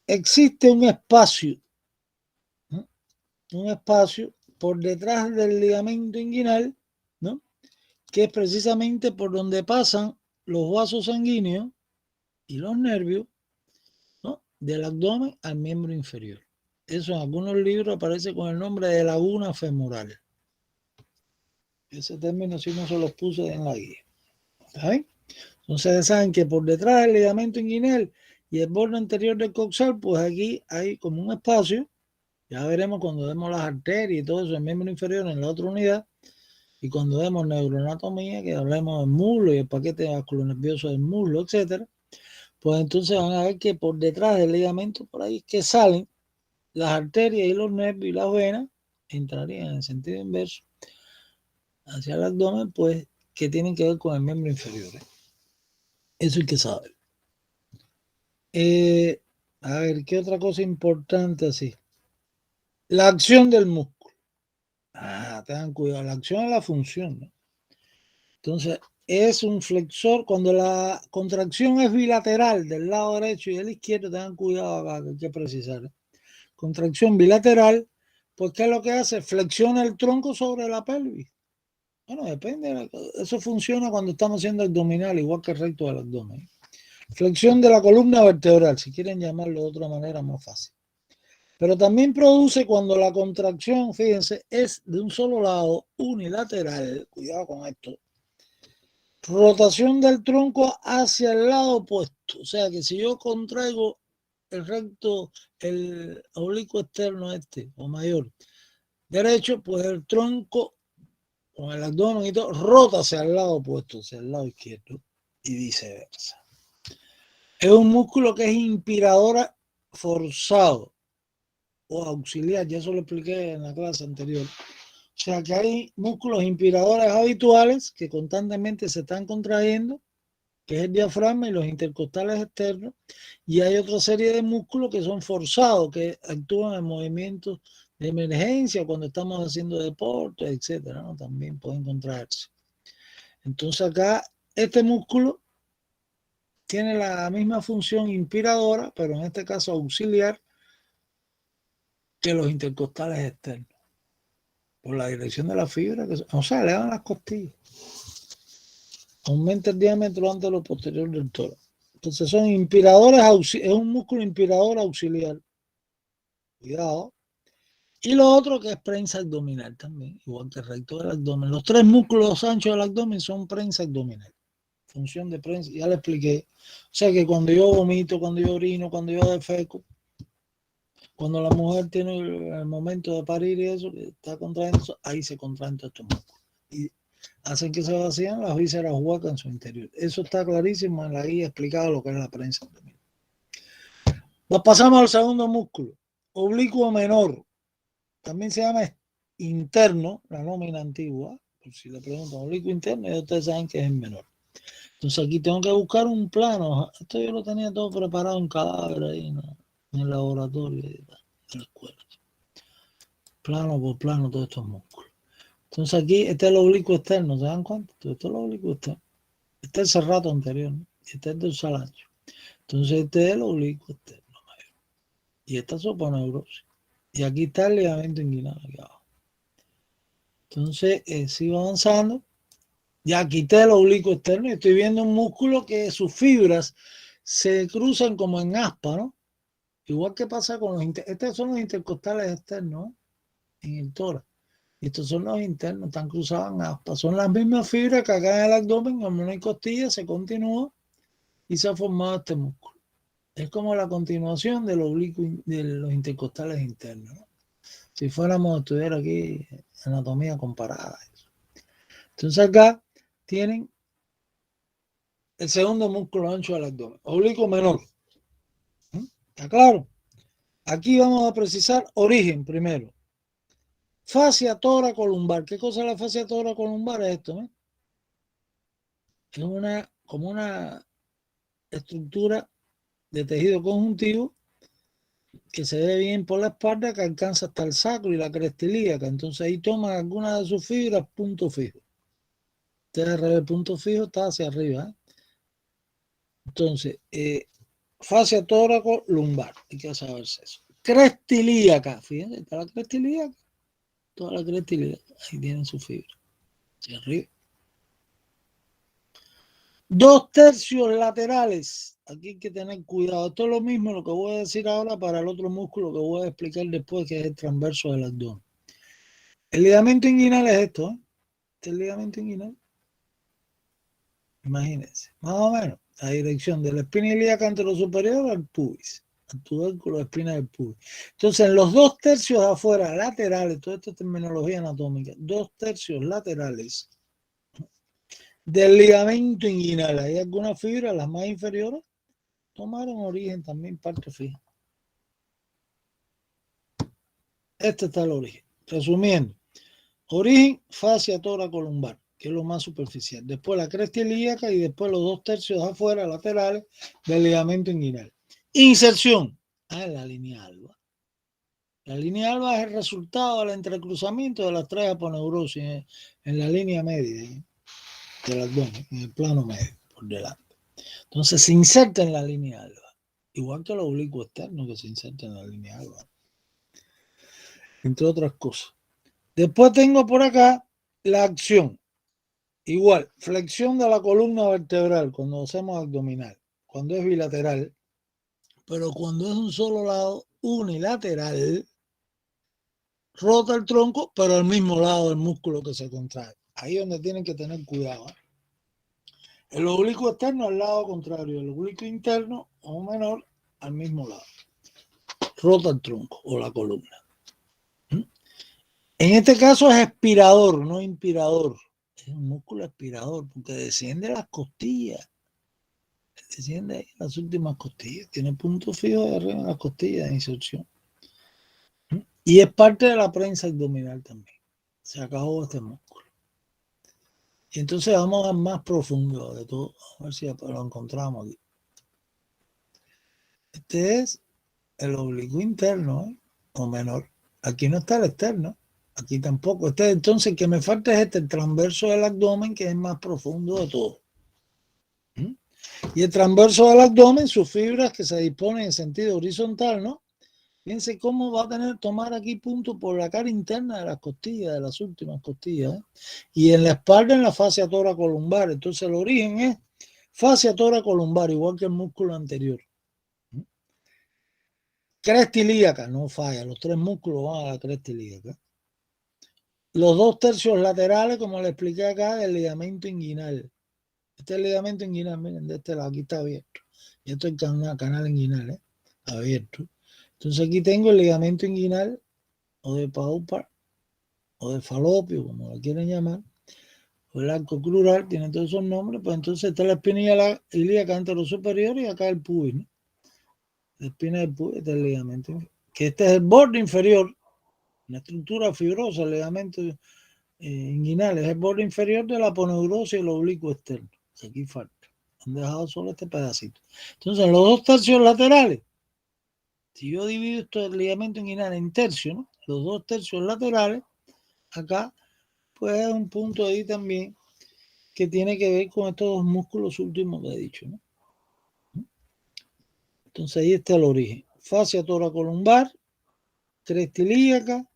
existe un espacio por detrás del ligamento inguinal, ¿no? Que es precisamente por donde pasan los vasos sanguíneos y los nervios, ¿no? Del abdomen al miembro inferior. Eso en algunos libros aparece con el nombre de laguna femoral. Ese término sí no se los puse en la guía. ¿Está bien? Entonces saben que por detrás del ligamento inguinal y el borde anterior del coxal, pues aquí hay como un espacio. Ya veremos cuando vemos las arterias y todo eso, el miembro inferior en la otra unidad. Y cuando vemos neuroanatomía, que hablemos del muslo y el paquete vasculonervioso del muslo, etcétera, pues entonces van a ver que por detrás del ligamento, por ahí que salen las arterias y los nervios y las venas, entrarían en el sentido inverso hacia el abdomen, pues que tienen que ver con el miembro inferior. Eso hay que saber. A ver, ¿qué otra cosa importante así? La acción del músculo. Tengan cuidado, la acción es la función, ¿no? Entonces, es un flexor, cuando la contracción es bilateral del lado derecho y del izquierdo, tengan cuidado acá, que hay que precisar. Contracción bilateral, pues ¿qué es lo que hace? Flexiona el tronco sobre la pelvis. Bueno, depende, eso funciona cuando estamos haciendo abdominal, igual que el recto del abdomen. Flexión de la columna vertebral, si quieren llamarlo de otra manera, más fácil. Pero también produce cuando la contracción, fíjense, es de un solo lado, unilateral, cuidado con esto, rotación del tronco hacia el lado opuesto. O sea que si yo contraigo el recto, el oblicuo externo o mayor derecho, pues el tronco con el abdomen y todo rota hacia el lado opuesto, hacia el lado izquierdo y viceversa. Es un músculo que es inspirador forzado o auxiliar, ya eso lo expliqué en la clase anterior. O sea que hay músculos inspiradores habituales que constantemente se están contrayendo, que es el diafragma y los intercostales externos, y hay otra serie de músculos que son forzados, que actúan en movimientos de emergencia cuando estamos haciendo deporte, etcétera, ¿no? También pueden contraerse. Entonces acá este músculo tiene la misma función inspiradora, pero en este caso auxiliar, que los intercostales externos, por la dirección de la fibra, o sea, le dan las costillas. Aumenta el diámetro ante lo posterior del tórax. Entonces son inspiradores, es un músculo inspirador auxiliar. Cuidado. Y lo otro que es prensa abdominal también, igual que el recto del abdomen. Los tres músculos anchos del abdomen son prensa abdominal. Función de prensa, ya le expliqué. O sea que cuando yo vomito, cuando yo orino, cuando yo defeco, cuando la mujer tiene el momento de parir y eso, que está contrayendo, ahí se contraen todos estos músculos. Y hacen que se vacían las vísceras huecas en su interior. Eso está clarísimo en la guía explicado lo que es la prensa abdominal. Nos pasamos al segundo músculo, oblicuo menor. También se llama interno, la nómina antigua, por si le preguntan, oblicuo interno, y ustedes saben que es el menor. Entonces aquí tengo que buscar un plano. Esto yo lo tenía todo preparado en cadáver ahí, ¿no? En el laboratorio de la escuela. Plano por plano todos estos músculos. Entonces aquí este es el oblicuo externo, ¿se dan cuenta? Esto es el oblicuo externo. Este es el serrato anterior, ¿no? Este es el dorsal ancho. Entonces este es el oblicuo externo mayor. Y esta es soponeurosis. Y aquí está el ligamento inguinal aquí abajo. Entonces sigo avanzando. Ya quité el oblicuo externo y estoy viendo un músculo que sus fibras se cruzan como en aspa, ¿no? Igual que pasa con los estos son los intercostales externos, ¿no? En el tórax. Y estos son los internos, están cruzados en aspa. Son las mismas fibras que acá en el abdomen, como no hay costilla, se continúa y se ha formado este músculo. Es como la continuación del oblicuo de los intercostales internos, ¿no? Si fuéramos a estudiar aquí anatomía comparada. Entonces acá tienen el segundo músculo ancho del abdomen, oblicuo menor. ¿Está claro? Aquí vamos a precisar origen primero. Fascia tóraco-lumbar. ¿Qué cosa es la fascia tóraco-lumbar? Es esto, ¿eh? Es como una estructura de tejido conjuntivo que se ve bien por la espalda, que alcanza hasta el sacro y la cresta ilíaca. Entonces ahí toman algunas de sus fibras punto fijo. El punto fijo está hacia arriba, ¿eh? Entonces, fascia tóraco-lumbar. Hay que saberse eso. Cresta ilíaca. Fíjense, está la cresta ilíaca. Toda la cresta ilíaca. Ahí tienen su fibra. Hacia arriba. 2/3 laterales. Aquí hay que tener cuidado. Esto es lo mismo lo que voy a decir ahora para el otro músculo que voy a explicar después, que es el transverso del abdomen. El ligamento inguinal es esto, ¿eh? Este es el ligamento inguinal. Imagínense, más o menos, la dirección de la espina ilíaca anterosuperior al pubis, al tubérculo de espina del pubis. Entonces, en los 2/3 de afuera laterales, toda esta terminología anatómica, 2/3 laterales del ligamento inguinal, hay algunas fibras, las más inferiores, tomaron origen también parte fija. Este está el origen. Resumiendo, origen, fascia tóraco-lumbar, que es lo más superficial. Después la cresta ilíaca y después los 2/3 de afuera laterales del ligamento inguinal. Inserción. La línea alba. La línea alba es el resultado del entrecruzamiento de las tres aponeurosis en la línea media del abdomen, en el plano medio, por delante. Entonces se inserta en la línea alba, igual que el oblicuo externo que se inserta en la línea alba, entre otras cosas. Después tengo por acá la acción. Igual, flexión de la columna vertebral cuando hacemos abdominal, cuando es bilateral, pero cuando es un solo lado, unilateral, rota el tronco, pero al mismo lado del músculo que se contrae. Ahí es donde tienen que tener cuidado, ¿eh? El oblicuo externo al lado contrario, el oblicuo interno o menor al mismo lado. Rota el tronco o la columna. En este caso es expirador, no inspirador. Es un músculo expirador porque desciende las costillas. Desciende ahí las últimas costillas. Tiene punto fijo de arriba en las costillas de inserción. Y es parte de la prensa abdominal también. Se acabó este músculo. Y entonces vamos al más profundo de todo. A ver si lo encontramos aquí. Este es el oblicuo interno, ¿eh? O menor. Aquí no está el externo. Aquí tampoco. Entonces, que me falta es el transverso del abdomen, que es más profundo de todo. ¿Mm? Y el transverso del abdomen, sus fibras que se disponen en sentido horizontal, ¿no? Fíjense cómo va a tomar aquí punto por la cara interna de las costillas, de las últimas costillas, ¿eh? Y en la espalda, en la fascia toracolumbar. Entonces, el origen es fascia toracolumbar, igual que el músculo anterior. Cresta ilíaca, no falla, los tres músculos van a la cresta ilíaca. Los 2 tercios laterales, como le expliqué acá, del ligamento inguinal. Este es el ligamento inguinal, miren, de este lado, aquí está abierto. Y esto es el canal inguinal, ¿eh? Abierto. Entonces aquí tengo el ligamento inguinal, o de Paupar, o de falopio, como lo quieren llamar, o el arco crural, tiene todos esos nombres. Pues entonces está la espina ilíaca anterosuperior y acá el pubis, ¿no? La espina del pubis del ligamento, que este es el borde inferior, una estructura fibrosa, el ligamento inguinal, es el borde inferior de la aponeurosis y el oblicuo externo. Aquí falta. Han dejado solo este pedacito. Entonces, en los 2 tercios laterales, si yo divido esto del ligamento inguinal en tercios, ¿no? Los 2 tercios laterales, acá, pues es un punto ahí también que tiene que ver con estos 2 músculos últimos que he dicho, ¿no? Entonces ahí está el origen. Fascia toracolumbar, cresta ilíaca,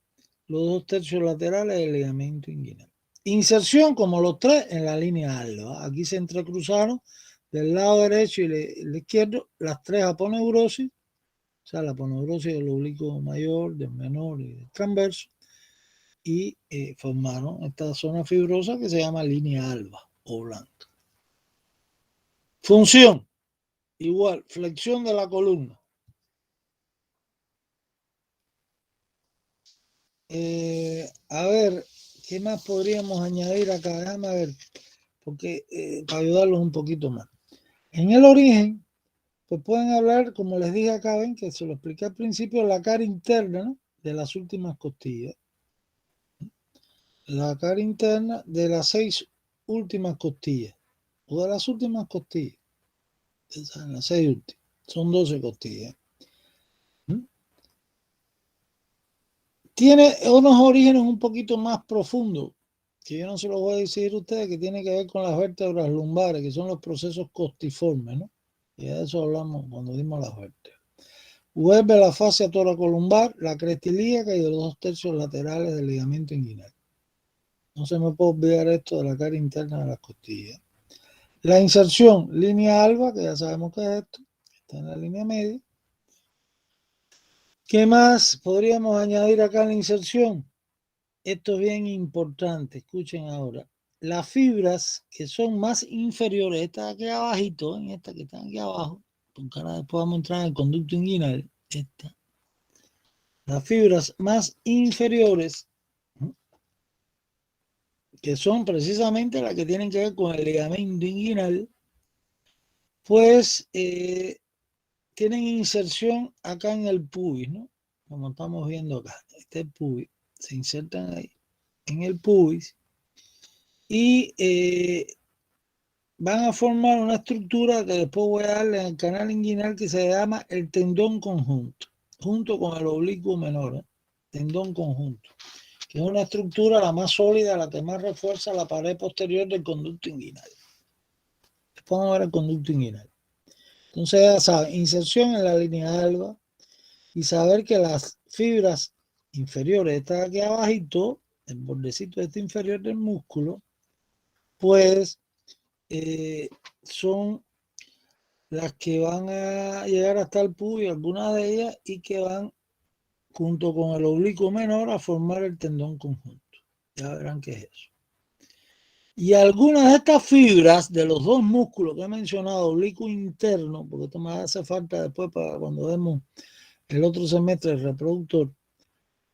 los 2 tercios laterales del ligamento inguinal. Inserción, como los 3, en la línea alba. Aquí se entrecruzaron del lado derecho y el izquierdo las 3 aponeurosis, o sea, la aponeurosis del oblicuo mayor, del menor y del transverso, y formaron esta zona fibrosa que se llama línea alba o blanca. Función, igual, flexión de la columna. A ver, ¿qué más podríamos añadir acá? Déjame ver, porque para ayudarlos un poquito más. En el origen, pues pueden hablar, como les dije acá, ven que se lo expliqué al principio, la cara interna, ¿no? De las últimas costillas. La cara interna de las 6 últimas costillas, o de las últimas costillas. Esas, las 6 últimas. Son 12 costillas. Tiene unos orígenes un poquito más profundos, que yo no se los voy a decir a ustedes, que tiene que ver con las vértebras lumbares, que son los procesos costiformes, ¿no? Y de eso hablamos cuando dimos las vértebras. Vuelve la fascia toracolumbar, la cresta ilíaca y de los 2 tercios laterales del ligamento inguinal. No se me puede olvidar esto de la cara interna de las costillas. La inserción, línea alba, que ya sabemos que es esto, está en la línea media. ¿Qué más podríamos añadir acá en la inserción? Esto es bien importante, escuchen ahora. Las fibras que son más inferiores, estas aquí abajito, en estas que están aquí abajo, porque ahora después vamos a entrar en el conducto inguinal, esta. Las fibras más inferiores, que son precisamente las que tienen que ver con el ligamento inguinal, pues tienen inserción acá en el pubis, ¿no? Como estamos viendo acá, este es el pubis, se insertan ahí en el pubis y van a formar una estructura que después voy a darle al canal inguinal que se llama el tendón conjunto, junto con el oblicuo menor, ¿eh? Tendón conjunto, que es una estructura la más sólida, la que más refuerza la pared posterior del conducto inguinal. Después vamos a ver el conducto inguinal. Entonces ya saben, inserción en la línea alba y saber que las fibras inferiores, estas aquí abajito, el bordecito este inferior del músculo, pues son las que van a llegar hasta el pubis, algunas de ellas, y que van junto con el oblicuo menor a formar el tendón conjunto. Ya verán qué es eso. Y algunas de estas fibras de los 2 músculos que he mencionado, oblicuo interno, porque esto me hace falta después para cuando vemos el otro semestre el reproductor,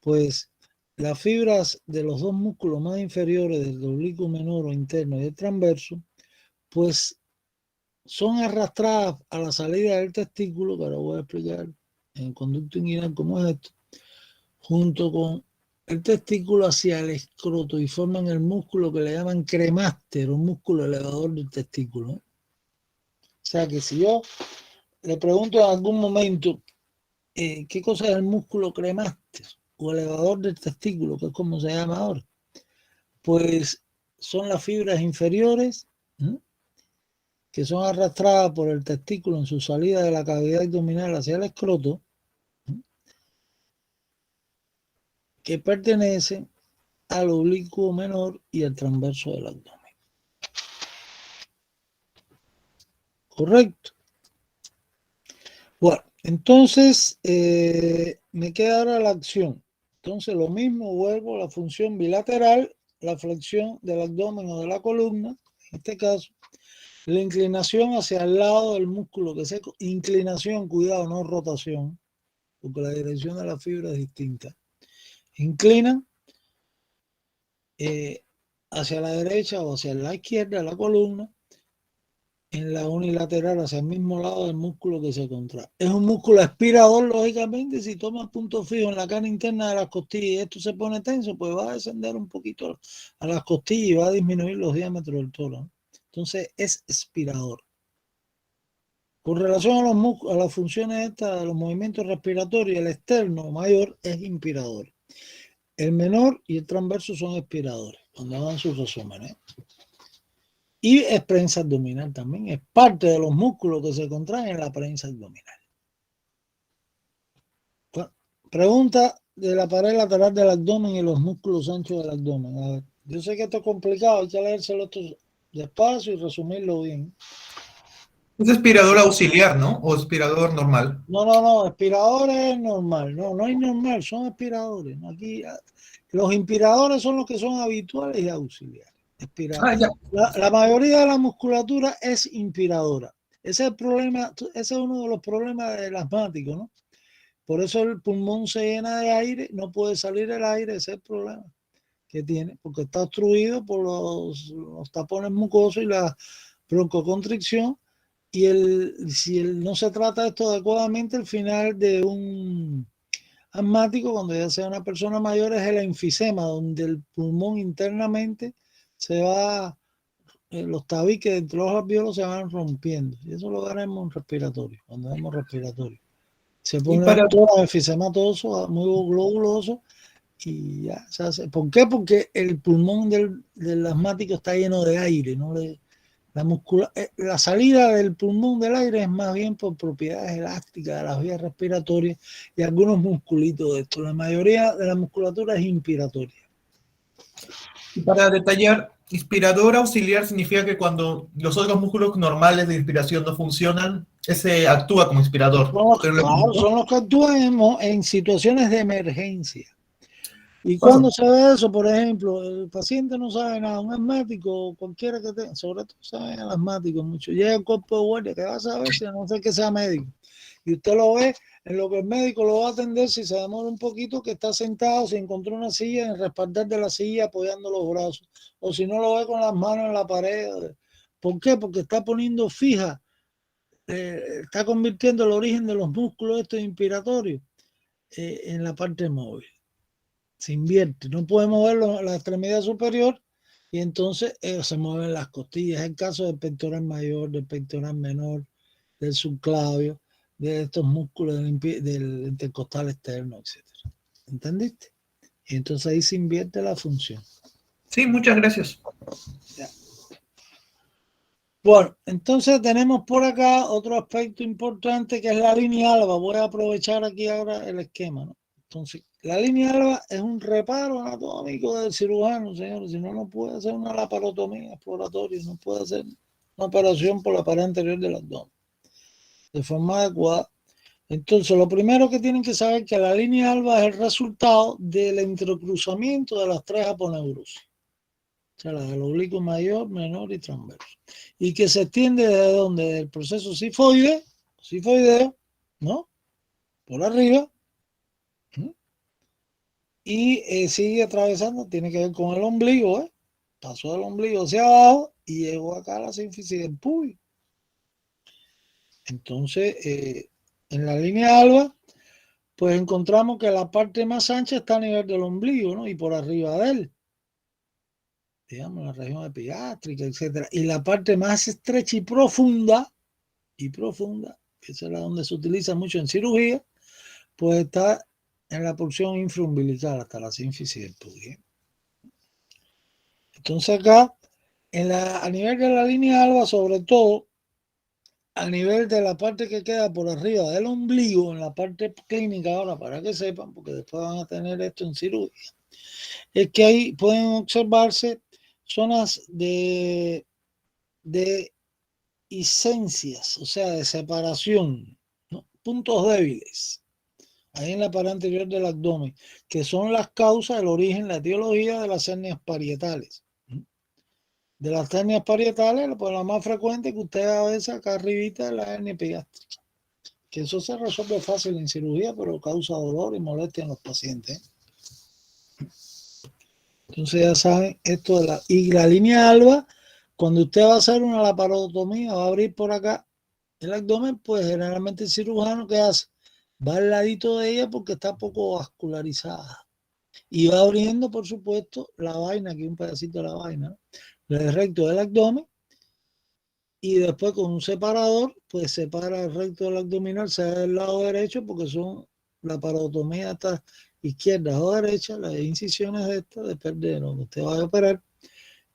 pues las fibras de los 2 músculos más inferiores del oblicuo menor o interno y el transverso, pues son arrastradas a la salida del testículo, que ahora voy a explicar en el conducto inguinal cómo es esto, junto con el testículo hacia el escroto y forman el músculo que le llaman cremaster, un músculo elevador del testículo. O sea que si yo le pregunto en algún momento qué cosa es el músculo cremaster o elevador del testículo, que es como se llama ahora, pues son las fibras inferiores que son arrastradas por el testículo en su salida de la cavidad abdominal hacia el escroto, que pertenecen al oblicuo menor y al transverso del abdomen. ¿Correcto? Bueno, entonces me queda ahora la acción. Entonces lo mismo, vuelvo a la función bilateral, la flexión del abdomen o de la columna, en este caso, la inclinación hacia el lado del músculo que se... Inclinación, cuidado, no rotación, porque la dirección de la fibra es distinta. Inclina hacia la derecha o hacia la izquierda la columna, en la unilateral hacia el mismo lado del músculo que se contrae. Es un músculo aspirador, lógicamente. Si tomas punto fijo en la cara interna de las costillas y esto se pone tenso, pues va a descender un poquito a las costillas y va a disminuir los diámetros del tórax. Entonces es aspirador. Con relación a las funciones estas, de los movimientos respiratorios, el externo mayor es inspirador. El menor y el transverso son expiradores, cuando hagan sus resúmenes. Y es prensa abdominal también, es parte de los músculos que se contraen en la prensa abdominal. Bueno, pregunta de la pared lateral del abdomen y los músculos anchos del abdomen. A ver, yo sé que esto es complicado, hay que leérselo esto despacio y resumirlo bien. Es aspirador auxiliar, ¿no? O aspirador normal. No, aspirador es normal. No hay normal, son aspiradores. Aquí, los inspiradores son los que son habituales y auxiliares. La mayoría de la musculatura es inspiradora. Ese es el problema, ese es uno de los problemas del asmático, ¿no? Por eso el pulmón se llena de aire, no puede salir el aire, ese es el problema que tiene, porque está obstruido por los tapones mucosos y la broncoconstricción. Y si no se trata esto adecuadamente, el final de un asmático, cuando ya sea una persona mayor, es el enfisema, donde el pulmón internamente se va, los tabiques dentro de los alvéolos se van rompiendo. Y eso lo veremos en respiratorio, cuando vemos respiratorio. Se pone un enfisematoso, muy globuloso, y ya se hace. ¿Por qué? Porque el pulmón del asmático está lleno de aire, no le... La salida del pulmón del aire es más bien por propiedades elásticas de las vías respiratorias y algunos musculitos de esto. La mayoría de la musculatura es inspiratoria. Y para detallar, inspirador auxiliar significa que cuando los otros músculos normales de inspiración no funcionan, ese actúa como inspirador. Son los que actúan en situaciones de emergencia. ¿Y cuando se ve eso? Por ejemplo, el paciente no sabe nada, un asmático, cualquiera que tenga, sobre todo saben el asmático mucho, llega el cuerpo de guardia, que va a saber si a no ser que sea médico. Y usted lo ve en lo que el médico lo va a atender, si se demora un poquito, que está sentado, si encontró una silla, en el respaldar de la silla apoyando los brazos, o si no lo ve con las manos en la pared. ¿Por qué? Porque está poniendo fija, está convirtiendo el origen de los músculos estos inspiratorios en la parte móvil. Se invierte, no puede mover la extremidad superior y entonces se mueven las costillas. Es el caso del pectoral mayor, del pectoral menor, del subclavio, de estos músculos del intercostal externo, etc. ¿Entendiste? Y entonces ahí se invierte la función. Sí, muchas gracias. Ya. Bueno, entonces tenemos por acá otro aspecto importante que es la línea alba. Voy a aprovechar aquí ahora el esquema, ¿no? Entonces, la línea alba es un reparo anatómico del cirujano, señores. Si no, no puede hacer una laparotomía exploratoria, no puede hacer una operación por la pared anterior del abdomen de forma adecuada. Entonces, lo primero que tienen que saber es que la línea alba es el resultado del entrecruzamiento de las tres aponeurosis. O sea, la del oblicuo mayor, menor y transverso. Y que se extiende desde donde, del proceso sifoideo, ¿no? Por arriba. Y sigue atravesando, tiene que ver con el ombligo, pasó del ombligo hacia abajo y llegó acá a la sínfisis del pubis. Entonces, en la línea alba, pues encontramos que la parte más ancha está a nivel del ombligo, ¿no? Y por arriba de él, digamos, la región epigástrica, etcétera. Y la parte más estrecha y profunda, que es la donde se utiliza mucho en cirugía, pues está en la porción infraumbilical, hasta la sínfisis del pubis. Entonces acá, a nivel de la línea alba, sobre todo, a nivel de la parte que queda por arriba del ombligo, en la parte clínica ahora, para que sepan, porque después van a tener esto en cirugía, es que ahí pueden observarse zonas de hisencias, o sea, de separación, ¿no? Puntos débiles, ahí en la pared anterior del abdomen, que son las causas, el origen, la etiología de las hernias parietales. De las hernias parietales, pues la más frecuente que usted a veces acá arribita es la hernia epigástrica, que eso se resuelve fácil en cirugía, pero causa dolor y molestia en los pacientes. Entonces ya saben, esto de y la línea alba, cuando usted va a hacer una laparotomía, va a abrir por acá el abdomen, pues generalmente el cirujano, ¿qué hace? Va al ladito de ella porque está poco vascularizada. Y va abriendo, por supuesto, la vaina, aquí un pedacito de la vaina, ¿no? El recto del abdomen, y después con un separador, pues separa el recto del abdominal, sea del lado derecho, porque son la parotomía hasta izquierda o derecha, las incisiones de esta, depende de lo que usted vaya a operar,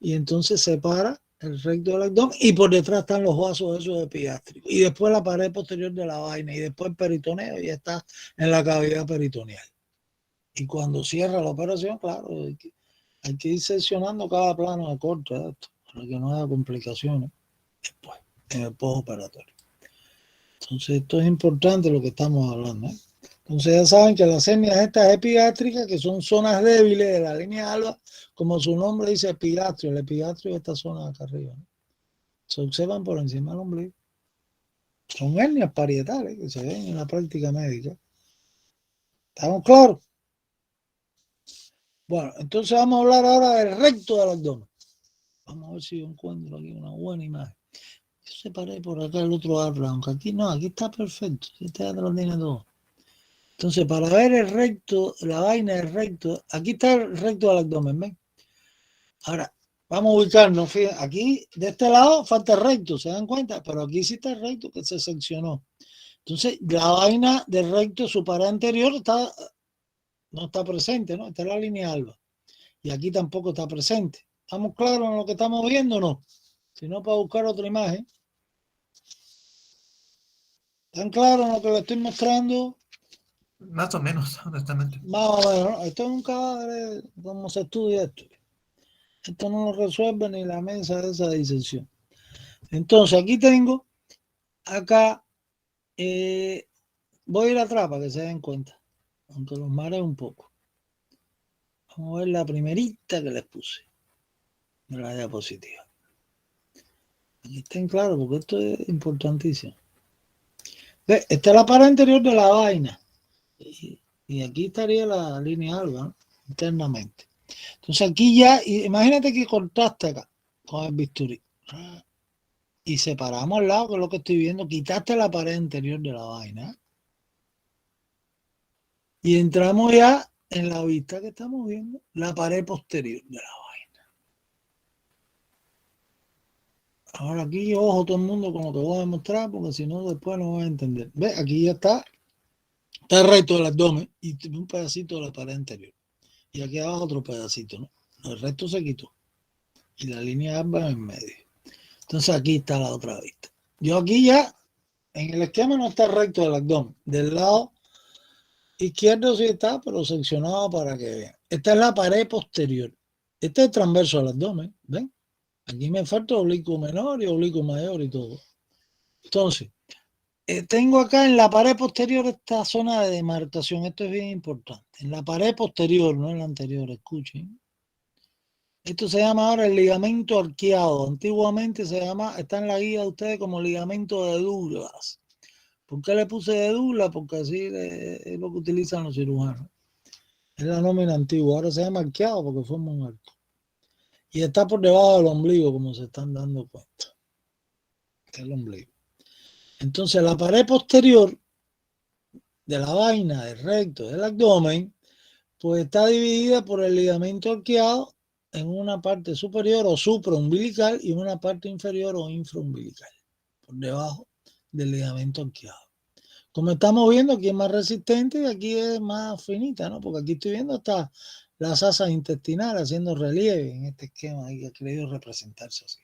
y entonces separa el recto del abdomen, y por detrás están los vasos esos epigástricos, y después la pared posterior de la vaina, y después el peritoneo, y está en la cavidad peritoneal. Y cuando cierra la operación, claro, hay que ir seccionando cada plano de corte de esto, para que no haya complicaciones después, en el postoperatorio. Entonces, esto es importante lo que estamos hablando, ¿eh? Entonces, ya saben que las hernias estas epigástricas, que son zonas débiles de la línea alba, como su nombre dice, epigastrio, el epigastrio es esta zona de acá arriba, ¿no? Se observan por encima del ombligo. Son hernias parietales que se ven en la práctica médica. ¿Estamos claros? Bueno, entonces vamos a hablar ahora del recto del abdomen. Vamos a ver si yo encuentro aquí una buena imagen. Yo separé por acá el otro árbol, aunque aquí no, aquí está perfecto. Este ya lo tiene todo. Entonces, para ver el recto, la vaina del recto, aquí está el recto del abdomen, ¿ven? Ahora, vamos a ubicarnos. Fíjense, aquí, de este lado, falta el recto, ¿se dan cuenta? Pero aquí sí está el recto que se seccionó. Entonces, la vaina del recto, su pared anterior, no está presente, ¿no? Está en la línea alba. Y aquí tampoco está presente. ¿Estamos claros en lo que estamos viendo o no? Si no, para buscar otra imagen. ¿Están claros en lo que le estoy mostrando? Más o menos, honestamente. Más o menos, ¿no? Esto es un cadáver, ¿cómo se estudia esto? Esto no lo resuelve ni la mesa de esa disección. Entonces, aquí tengo, acá, voy a ir atrás para que se den cuenta, aunque los mareo un poco. Vamos a ver la primerita que les puse de la diapositiva. Aquí estén claros, porque esto es importantísimo. ¿Ve? Esta es la pared anterior de la vaina. Y aquí estaría la línea alba, ¿no? Internamente. Entonces aquí ya, imagínate que cortaste acá con el bisturí. Y separamos al lado, que es lo que estoy viendo. Quitaste la pared anterior de la vaina. Y entramos ya en la vista que estamos viendo, la pared posterior de la vaina. Ahora aquí, ojo todo el mundo con lo que voy a demostrar, porque si no después no voy a entender. ¿Ve? Aquí ya está el recto del abdomen y un pedacito de la pared anterior. Y aquí abajo otro pedacito, ¿no? El resto se quitó. Y la línea alba en medio. Entonces aquí está la otra vista. Yo aquí ya, en el esquema no está el recto del abdomen. Del lado izquierdo sí está, pero seccionado para que vean. Esta es la pared posterior. Este es el transverso del abdomen, ¿ven? Aquí me falta oblicuo menor y oblicuo mayor y todo. Entonces, tengo acá en la pared posterior esta zona de demarcación. Esto es bien importante. En la pared posterior, no en la anterior, escuchen. Esto se llama ahora el ligamento arqueado. Antiguamente se llama, está en la guía de ustedes como ligamento de Douglas. ¿Por qué le puse de Douglas? Porque así es lo que utilizan los cirujanos. Es la nómina antigua. Ahora se llama arqueado porque forma un arco. Y está por debajo del ombligo, como se están dando cuenta. Este es el ombligo. Entonces, la pared posterior de la vaina, del recto, del abdomen, pues está dividida por el ligamento arqueado en una parte superior o supraumbilical y una parte inferior o infraumbilical, por debajo del ligamento arqueado. Como estamos viendo, aquí es más resistente y aquí es más finita, ¿no? Porque aquí estoy viendo hasta las asas intestinales haciendo relieve en este esquema ahí que ha querido representarse así.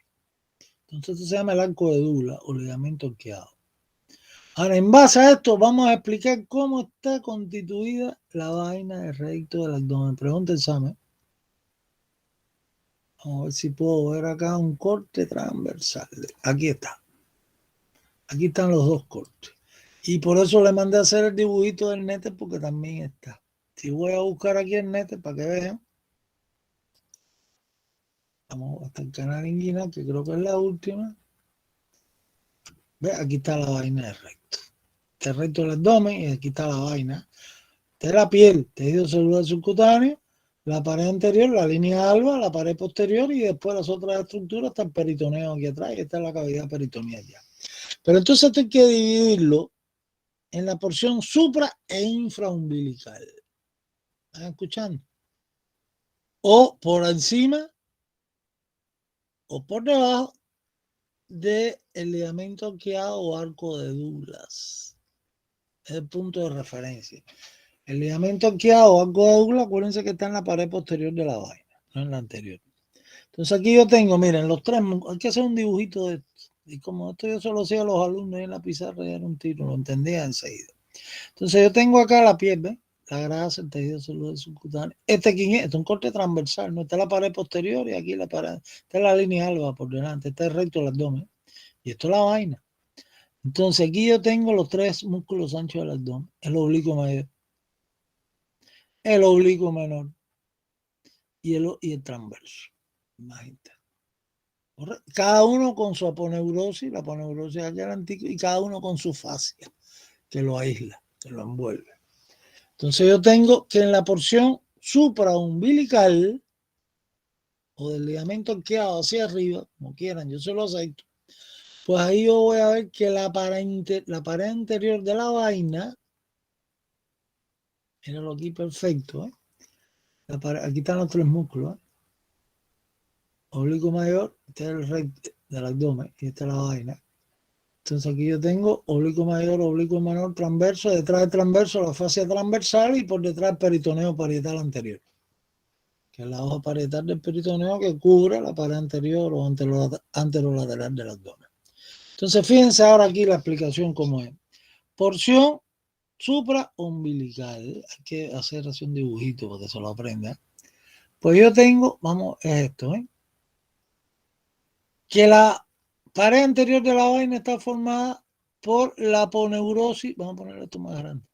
Entonces esto se llama el arco de Douglas o ligamento arqueado. Ahora, en base a esto, vamos a explicar cómo está constituida la vaina del recto del abdomen. Pregunta el examen. Vamos a ver si puedo ver acá un corte transversal. Aquí está. Aquí están los dos cortes. Y por eso le mandé a hacer el dibujito del nete porque también está. Si voy a buscar aquí el nete para que vean. Vamos hasta el canal inguinal, que creo que es la última. ¿Ve? Aquí está la vaina del recto. Este recto del abdomen y aquí está la vaina. Esta es la piel, tejido celular subcutáneo, la pared anterior, la línea alba, la pared posterior y después las otras estructuras está el peritoneo aquí atrás y está la cavidad peritoneal ya. Pero entonces esto hay que dividirlo en la porción supra e infraumbilical. ¿Están escuchando? O por encima o por debajo del ligamento arqueado o arco de Douglas. Es el punto de referencia. El ligamento arqueado o arco de Douglas, acuérdense que está en la pared posterior de la vaina, no en la anterior. Entonces aquí yo tengo, miren, los tres, hay que hacer un dibujito de esto. Y como esto yo solo hacía a los alumnos en la pizarra, ya era un tiro, lo entendía enseguida. Entonces yo tengo acá la piel, ¿ves? La grasa, el tejido celular subcutáneo. Este es un corte transversal, ¿no? Está la pared posterior y aquí la pared, está la línea alba por delante, está el recto del abdomen. Y esto es la vaina. Entonces aquí yo tengo los tres músculos anchos del abdomen, el oblicuo mayor, el oblicuo menor y el transverso. Imagínate. Cada uno con su aponeurosis, la aponeurosis aquí adelantico, y cada uno con su fascia que lo aísla, que lo envuelve. Entonces yo tengo que en la porción supraumbilical o del ligamento arqueado hacia arriba, como quieran, yo se lo acepto, pues ahí yo voy a ver que la pared anterior de la vaina, míralo aquí perfecto, ¿eh? Aquí están los tres músculos, ¿eh? Oblicuo mayor, este es el recto del abdomen y esta es la vaina. Entonces aquí yo tengo oblicuo mayor, oblicuo menor, transverso, detrás del transverso la fascia transversal y por detrás el peritoneo parietal anterior, que es la hoja parietal del peritoneo que cubre la pared anterior o anterolateral del abdomen. Entonces fíjense ahora aquí la explicación cómo es. Porción supraumbilical, hay que hacer así un dibujito para que se lo aprenda. Pues yo tengo, vamos, es esto, ¿eh? Que la pared anterior de la vaina está formada por la aponeurosis, vamos a poner esto más grande,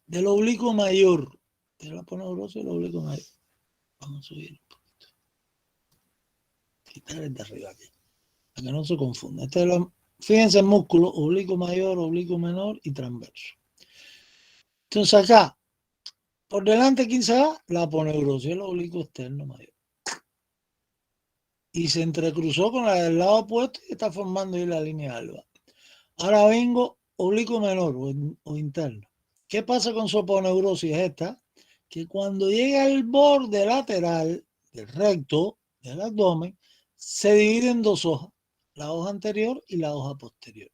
del oblicuo mayor, de la aponeurosis del oblicuo mayor. Vamos a subir un poquito. Quitar el de arriba aquí, para que no se confunda. Fíjense el músculo, oblicuo mayor, oblicuo menor y transverso. Entonces acá, por delante, ¿quién se va? La aponeurosis, el oblicuo externo mayor. Y se entrecruzó con la del lado opuesto y está formando ahí la línea alba. Ahora vengo oblicuo menor o interno. ¿Qué pasa con su aponeurosis? Esta, que cuando llega al borde lateral del recto del abdomen, se divide en dos hojas, la hoja anterior y la hoja posterior,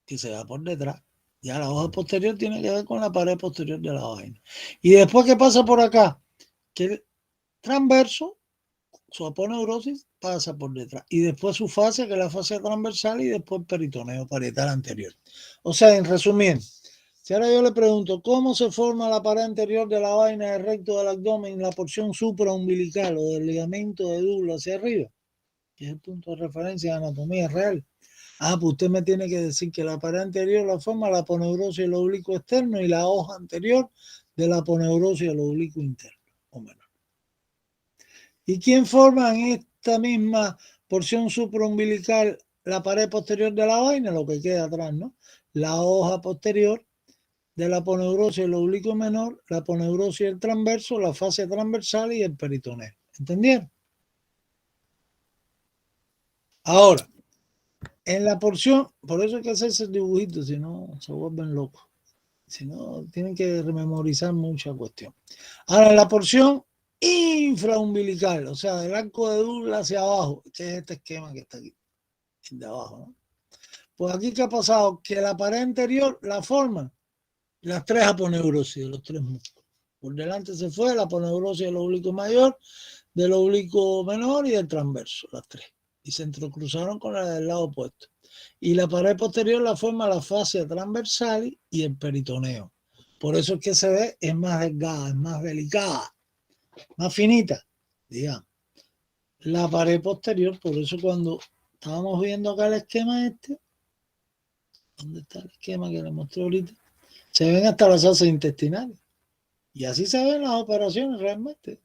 que se va por detrás. Ya la hoja posterior tiene que ver con la pared posterior de la vaina. Y después, ¿qué pasa por acá? Que el transverso, su aponeurosis, pasa por detrás. Y después su fascia, que es la fascia transversal, y después el peritoneo parietal anterior. O sea, en resumiendo, si ahora yo le pregunto, ¿cómo se forma la pared anterior de la vaina del recto del abdomen en la porción supraumbilical o del ligamento de Douglas hacia arriba? Que es el punto de referencia de anatomía real. Ah, pues usted me tiene que decir que la pared anterior la forma la aponeurosis del oblicuo externo y la hoja anterior de la aponeurosis del oblicuo interno, o menor. ¿Y quién forma en esta misma porción supraumbilical la pared posterior de la vaina? Lo que queda atrás, ¿no? La hoja posterior de la aponeurosis del oblicuo menor, la aponeurosis del transverso, la fascia transversal y el peritoneo. ¿Entendieron? Ahora, En la porción, por eso hay que hacerse el dibujito, si no se vuelven locos. Si no, tienen que rememorizar mucha cuestión. Ahora, en la porción infraumbilical, o sea, del arco de Douglas hacia abajo, este es este esquema que está aquí, el de abajo, ¿no? Pues aquí, ¿qué ha pasado? Que la pared anterior la forman las tres aponeurosis de los tres músculos. Por delante se fue la aponeurosis del oblicuo mayor, del oblicuo menor y del transverso, las tres. Y se entrecruzaron con la del lado opuesto. Y la pared posterior la forma la fascia transversal y el peritoneo. Por eso es que se ve, es más delgada, es más delicada, más finita, digamos. La pared posterior, por eso cuando estábamos viendo acá el esquema este, ¿dónde está el esquema que le mostré ahorita? Se ven hasta las asas intestinales. Y así se ven las operaciones realmente.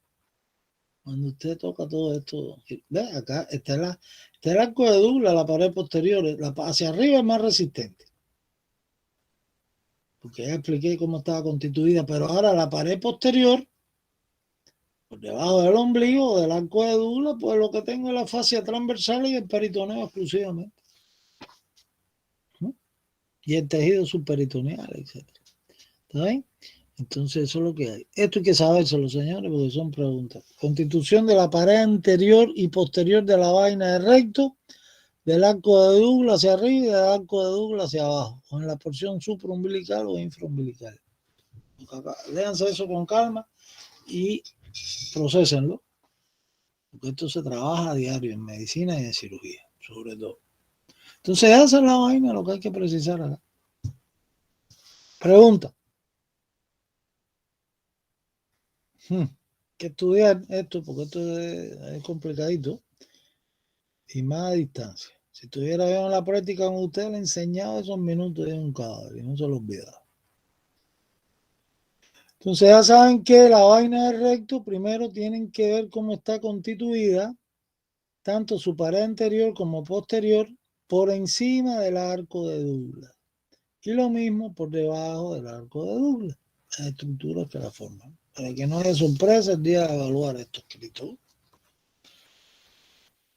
Cuando usted toca todo esto, ve acá está el arco de Douglas, la pared posterior, hacia arriba es más resistente. Porque ya expliqué cómo estaba constituida, pero ahora la pared posterior, por debajo del ombligo del arco de Douglas, pues lo que tengo es la fascia transversal y el peritoneo exclusivamente. ¿No? Y el tejido subperitoneal, etc. ¿Está bien? Entonces eso es lo que hay. Esto hay que sabérselo, señores, porque son preguntas. Constitución de la pared anterior y posterior de la vaina de recto, del arco de Douglas hacia arriba y del arco de Douglas hacia abajo, o en la porción supraumbilical o infraumbilical. Léanse eso con calma y procesenlo, porque esto se trabaja a diario en medicina y en cirugía, sobre todo. Entonces, esa es la vaina, lo que hay que precisar acá. Pregunta. Que estudiar esto, porque esto es complicadito y más a distancia. Si estuviera yo en la práctica con usted, le enseñaba esos minutos de un cadáver y no se lo olvidaba. Entonces ya saben que la vaina del recto primero tienen que ver cómo está constituida, tanto su pared anterior como posterior, por encima del arco de Douglas. Y lo mismo por debajo del arco de Douglas. Las estructuras que la forman. Para que no haya sorpresa el día de evaluar esto escrito.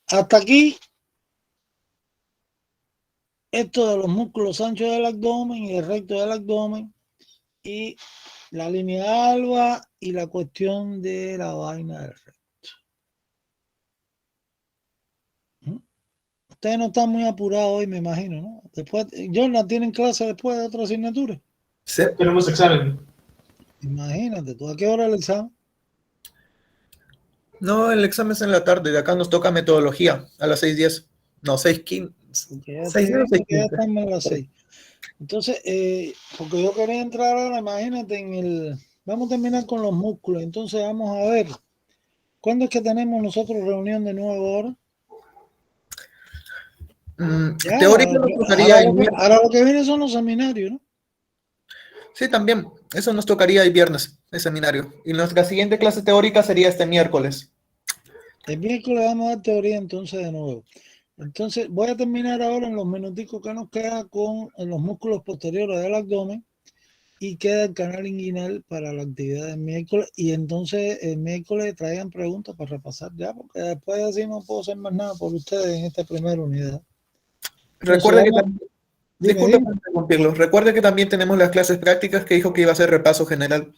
Hasta aquí, esto de los músculos anchos del abdomen y el recto del abdomen y la línea alba y la cuestión de la vaina del recto. Ustedes no están muy apurados hoy, me imagino, ¿no? Después, Jordan, ¿tienen clase después de otra asignatura? Sí, tenemos examen. Imagínate, ¿tú a qué hora el examen? No, el examen es en la tarde. De acá nos toca metodología a las 6:10. No, 6:15. Ya estamos a las 6. Entonces, porque yo quería entrar ahora, imagínate, vamos a terminar con los músculos. Entonces, vamos a ver. ¿Cuándo es que tenemos nosotros reunión de nuevo ahora? Teórico nos tocaría ahora lo que viene son los seminarios, ¿no? Sí, también. Eso nos tocaría el viernes, el seminario. Y nuestra siguiente clase teórica sería este miércoles. El miércoles vamos a dar teoría entonces de nuevo. Entonces voy a terminar ahora en los minuticos que nos queda con los músculos posteriores del abdomen y queda el canal inguinal para la actividad del miércoles. Y entonces el miércoles traigan preguntas para repasar ya, porque después de así no puedo hacer más nada por ustedes en esta primera unidad. Recuerde que también... Disculpe por interrumpirlo. Recuerde que también tenemos las clases prácticas que dijo que iba a hacer repaso general.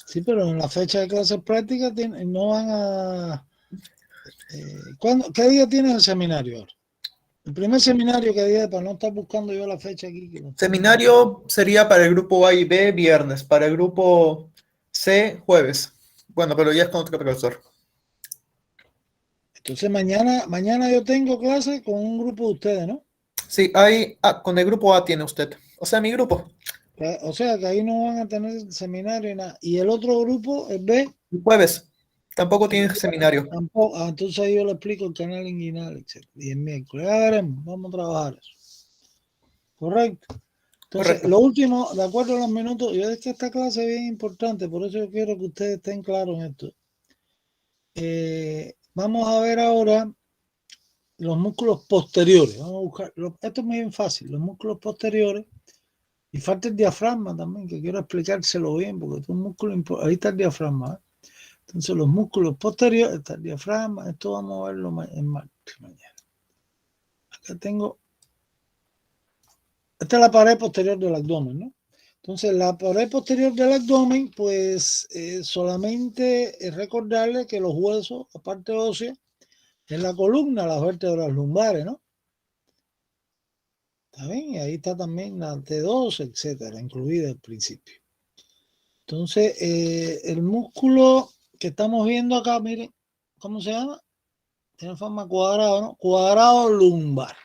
Sí, pero en la fecha de clases prácticas no van a... ¿Qué día tienes el seminario ahora? El primer seminario que dije, para no estar buscando yo la fecha aquí. Seminario sería para el grupo A y B viernes, para el grupo C jueves. Bueno, pero ya es con otro profesor. Entonces mañana yo tengo clase con un grupo de ustedes, ¿no? Sí, con el grupo A tiene usted. O sea, mi grupo. O sea, que ahí no van a tener seminario y nada. ¿Y el otro grupo, el B? El jueves. Tampoco tiene seminario. Tampoco. Entonces ahí yo le explico el canal inguinal, etc. Y el miércoles. Ya veremos. Vamos a trabajar eso. ¿Correcto? Entonces, Correcto. Lo último, de acuerdo a los minutos, yo es que esta clase es bien importante, por eso yo quiero que ustedes estén claros en esto. Vamos a ver ahora los músculos posteriores. Vamos a buscar, esto es muy bien fácil, los músculos posteriores. Y falta el diafragma también, que quiero explicárselo bien, porque es un músculo importante. Ahí está el diafragma, ¿eh? Entonces los músculos posteriores, está el diafragma, esto vamos a verlo en martes mañana. Acá tengo. Esta es la pared posterior del abdomen, ¿no? Entonces, la pared posterior del abdomen, pues solamente es recordarle que los huesos, la parte ósea, es la columna, las vértebras lumbares, ¿no? ¿Está bien? Y ahí está también la T2, etcétera, incluida al principio. Entonces, el músculo que estamos viendo acá, miren, ¿cómo se llama? Tiene forma cuadrada, ¿no? Cuadrado lumbar.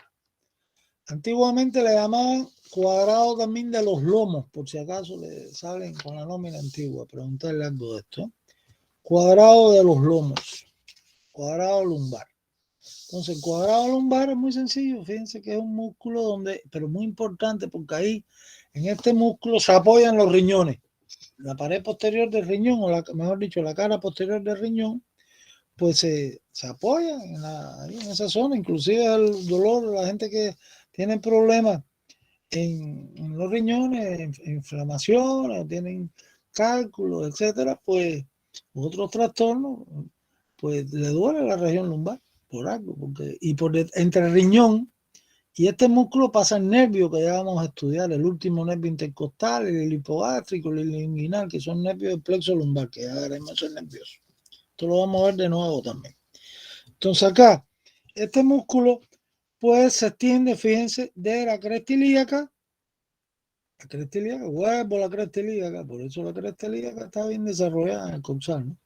Antiguamente le llamaban cuadrado también de los lomos, por si acaso le salen con la nómina antigua, preguntarle algo de esto. Cuadrado de los lomos, cuadrado lumbar. Entonces, el cuadrado lumbar es muy sencillo, fíjense que es un músculo donde, pero muy importante porque ahí, en este músculo se apoyan los riñones. La pared posterior del riñón, o mejor dicho, la cara posterior del riñón, pues se apoya ahí en esa zona, inclusive el dolor, la gente que tiene problemas en los riñones, inflamaciones, tienen cálculos, etcétera, pues otros trastornos, pues le duele la región lumbar por algo, porque entre el riñón y este músculo pasa el nervio que ya vamos a estudiar, el último nervio intercostal, el hipogástrico, el ilio inguinal, que son nervios del plexo lumbar, que ya veremos ser nervioso. Esto lo vamos a ver de nuevo también. Entonces acá, este músculo pues se extiende, fíjense, de la cresta ilíaca. La cresta ilíaca, vuelvo a la cresta ilíaca, por eso la cresta ilíaca está bien desarrollada en el coxal, ¿no?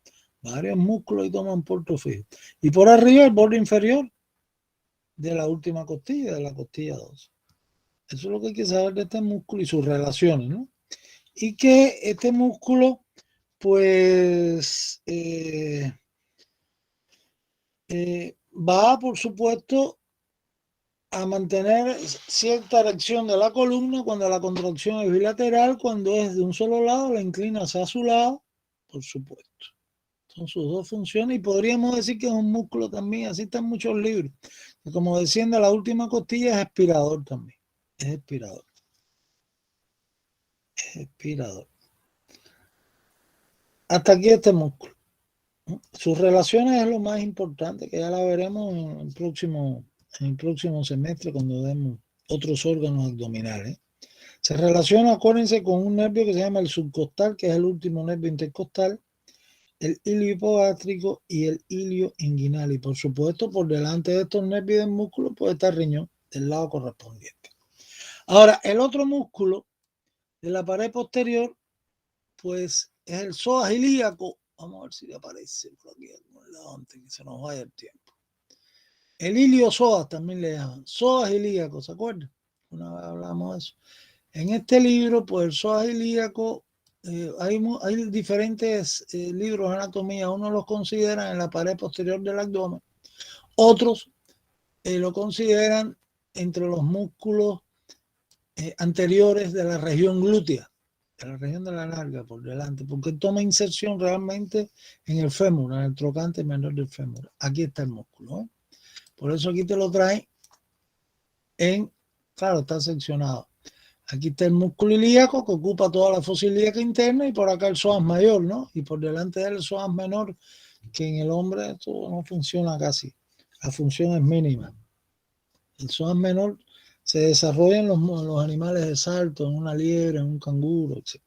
Varios músculos y toman punto fijo. Y por arriba el borde inferior de la última costilla, de la costilla 2. Eso es lo que hay que saber de este músculo y sus relaciones, ¿no? Y que este músculo, pues, va, por supuesto, a mantener cierta erección de la columna cuando la contracción es bilateral, cuando es de un solo lado, la inclina hacia su lado, por supuesto. Son sus dos funciones y podríamos decir que es un músculo también, así están muchos libros. Que como desciende a la última costilla es expirador también, es expirador. Es expirador. Hasta aquí este músculo. Sus relaciones es lo más importante, que ya la veremos en el próximo semestre cuando demos otros órganos abdominales. Se relaciona, acuérdense, con un nervio que se llama el subcostal, que es el último nervio intercostal, el ilio hipogástrico y el ilio inguinal. Y por supuesto, por delante de estos nervios del músculo puede estar el riñón del lado correspondiente. Ahora, el otro músculo de la pared posterior, pues es el psoas ilíaco. Vamos a ver si le aparece por aquí en algún lado antes que se nos vaya el tiempo. El iliosoas también le llaman. Psoas ilíaco, ¿se acuerdan? Una vez hablamos de eso. En este libro, pues el psoas ilíaco, hay diferentes libros de anatomía. Unos los consideran en la pared posterior del abdomen. Otros lo consideran entre los músculos anteriores de la región glútea, de la región de la nalga por delante, porque toma inserción realmente en el fémur, en el trocante menor del fémur. Aquí está el músculo, ¿eh? Por eso aquí te lo traen claro, está seccionado. Aquí está el músculo ilíaco que ocupa toda la fosa ilíaca interna y por acá el psoas mayor, ¿no? Y por delante del psoas menor, que en el hombre esto no funciona casi. La función es mínima. El psoas menor se desarrolla en los animales de salto, en una liebre, en un canguro, etc.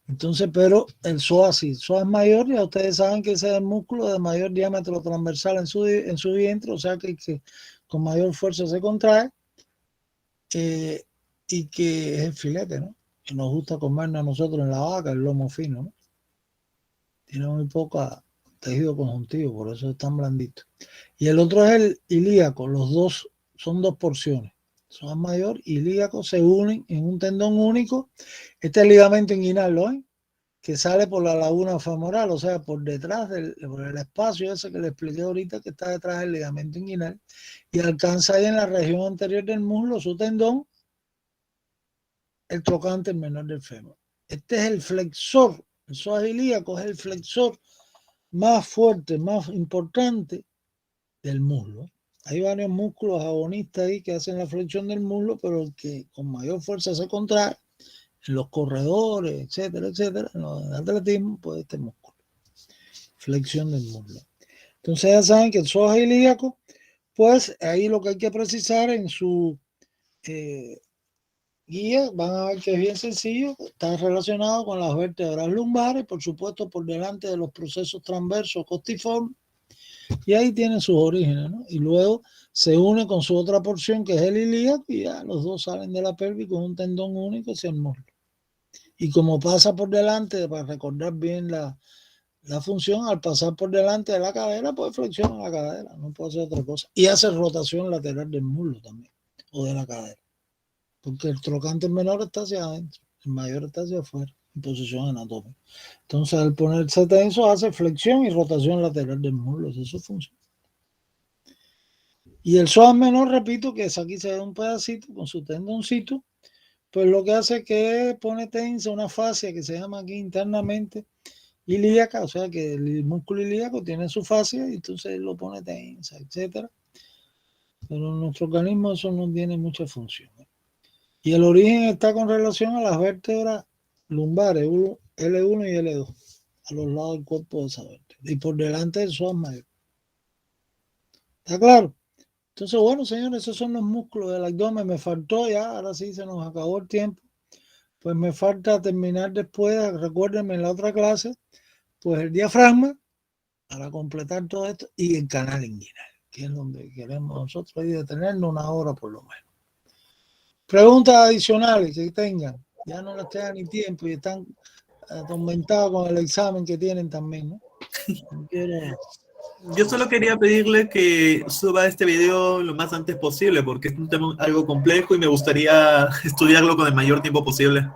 Entonces, pero el psoas sí, el psoas mayor, ya ustedes saben que ese es el músculo de mayor diámetro transversal en su vientre, o sea que con mayor fuerza se contrae. Y que es el filete, ¿no? Que nos gusta comernos a nosotros en la vaca, el lomo fino, ¿no? Tiene muy poco tejido conjuntivo, por eso es tan blandito. Y el otro es el ilíaco, los dos son dos porciones. Psoas mayor y ilíaco se unen en un tendón único. Este es el ligamento inguinal, ¿lo ven? Que sale por la laguna femoral, o sea, por detrás por el espacio ese que le expliqué ahorita, que está detrás del ligamento inguinal, y alcanza ahí en la región anterior del muslo su tendón, el trocante menor del fémur. Este es el flexor, el psoas ilíaco es el flexor más fuerte, más importante del muslo. Hay varios músculos agonistas ahí que hacen la flexión del muslo, pero el que con mayor fuerza se contrae en los corredores, etcétera, etcétera, en el atletismo, pues este músculo, flexión del muslo. Entonces ya saben que el psoas ilíaco pues ahí lo que hay que precisar en su guía, van a ver que es bien sencillo, está relacionado con las vértebras lumbares, por supuesto por delante de los procesos transversos costiformes, y ahí tiene sus orígenes, ¿no? Y luego se une con su otra porción que es el ilíaco y ya los dos salen de la pelvis con un tendón único hacia el muslo. Y como pasa por delante, para recordar bien la función, al pasar por delante de la cadera, pues flexiona la cadera, no puede hacer otra cosa. Y hace rotación lateral del muslo también, o de la cadera. Porque el trocánter menor está hacia adentro, el mayor está hacia afuera, en posición anatómica. Entonces, al ponerse tenso, hace flexión y rotación lateral del muslo, esa es su función. Y el psoas menor, repito, que es aquí se ve un pedacito con su tendoncito, pues lo que hace es que pone tensa una fascia que se llama aquí internamente ilíaca, o sea que el músculo ilíaco tiene su fascia y entonces lo pone tensa, etcétera. Pero en nuestro organismo eso no tiene mucha función. Y el origen está con relación a las vértebras lumbares, L1 y L2, a los lados del cuerpo de esa vértebra. Y por delante del psoas mayor. ¿Está claro? Entonces, bueno, señores, esos son los músculos del abdomen. Me faltó ya, ahora sí se nos acabó el tiempo. Pues me falta terminar después, recuérdenme en la otra clase, pues el diafragma, para completar todo esto, y el canal inguinal, que es donde queremos nosotros ahí detenernos una hora por lo menos. Preguntas adicionales que tengan, ya no les queda ni tiempo y están atormentados con el examen que tienen también, ¿no? Yo solo quería pedirle que suba este video lo más antes posible, porque es un tema algo complejo y me gustaría estudiarlo con el mayor tiempo posible.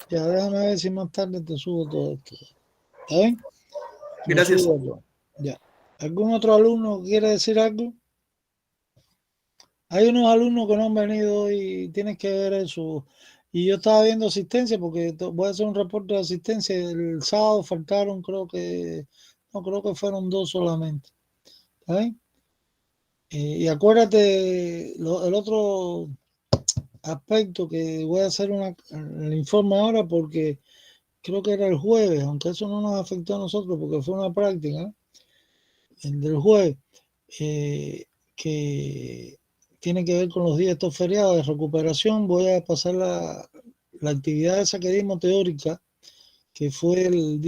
Ya, déjame ver si más tarde te subo todo esto. ¿Está bien? Gracias. Ya. ¿Algún otro alumno quiere decir algo? Hay unos alumnos que no han venido hoy y tienes que ver eso. Y yo estaba viendo asistencia porque voy a hacer un reporte de asistencia. El sábado faltaron, creo que fueron 2 solamente. ¿Está bien? Y acuérdate, el otro aspecto que voy a hacer el informe ahora porque creo que era el jueves, aunque eso no nos afectó a nosotros porque fue una práctica, ¿eh? El del jueves, que tiene que ver con los días estos feriados de recuperación. Voy a pasar la actividad esa que dimos teórica, que fue el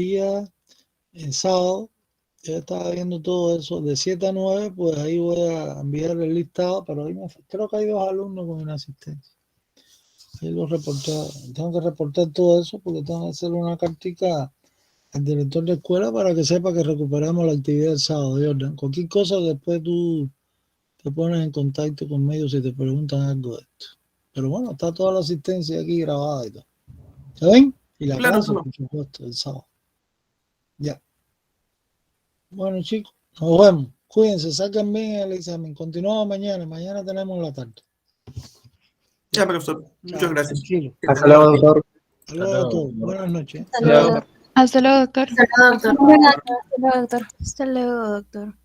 sábado. Ya estaba viendo todo eso, de 7 a 9, pues ahí voy a enviar el listado, pero ahí creo que hay 2 alumnos con inasistencia. Ahí lo reportaba. Tengo que reportar todo eso porque tengo que hacer una cartica al director de escuela para que sepa que recuperamos la actividad del sábado, Jordan. Cualquier cosa después tú te pones en contacto conmigo si te preguntan algo de esto. Pero bueno, está toda la asistencia aquí grabada y todo. ¿Está bien? Y la clase, por supuesto, el sábado. Ya. Bueno, chicos, nos vemos. Cuídense, saquen bien el examen. Continuamos mañana. Mañana tenemos la tarde. Ya, profesor. Muchas gracias. Tranquilo. Hasta luego, doctor. Hasta luego, doctor. Buenas noches. Hasta luego. Hasta luego, doctor. Hasta luego, doctor. Hasta luego, doctor.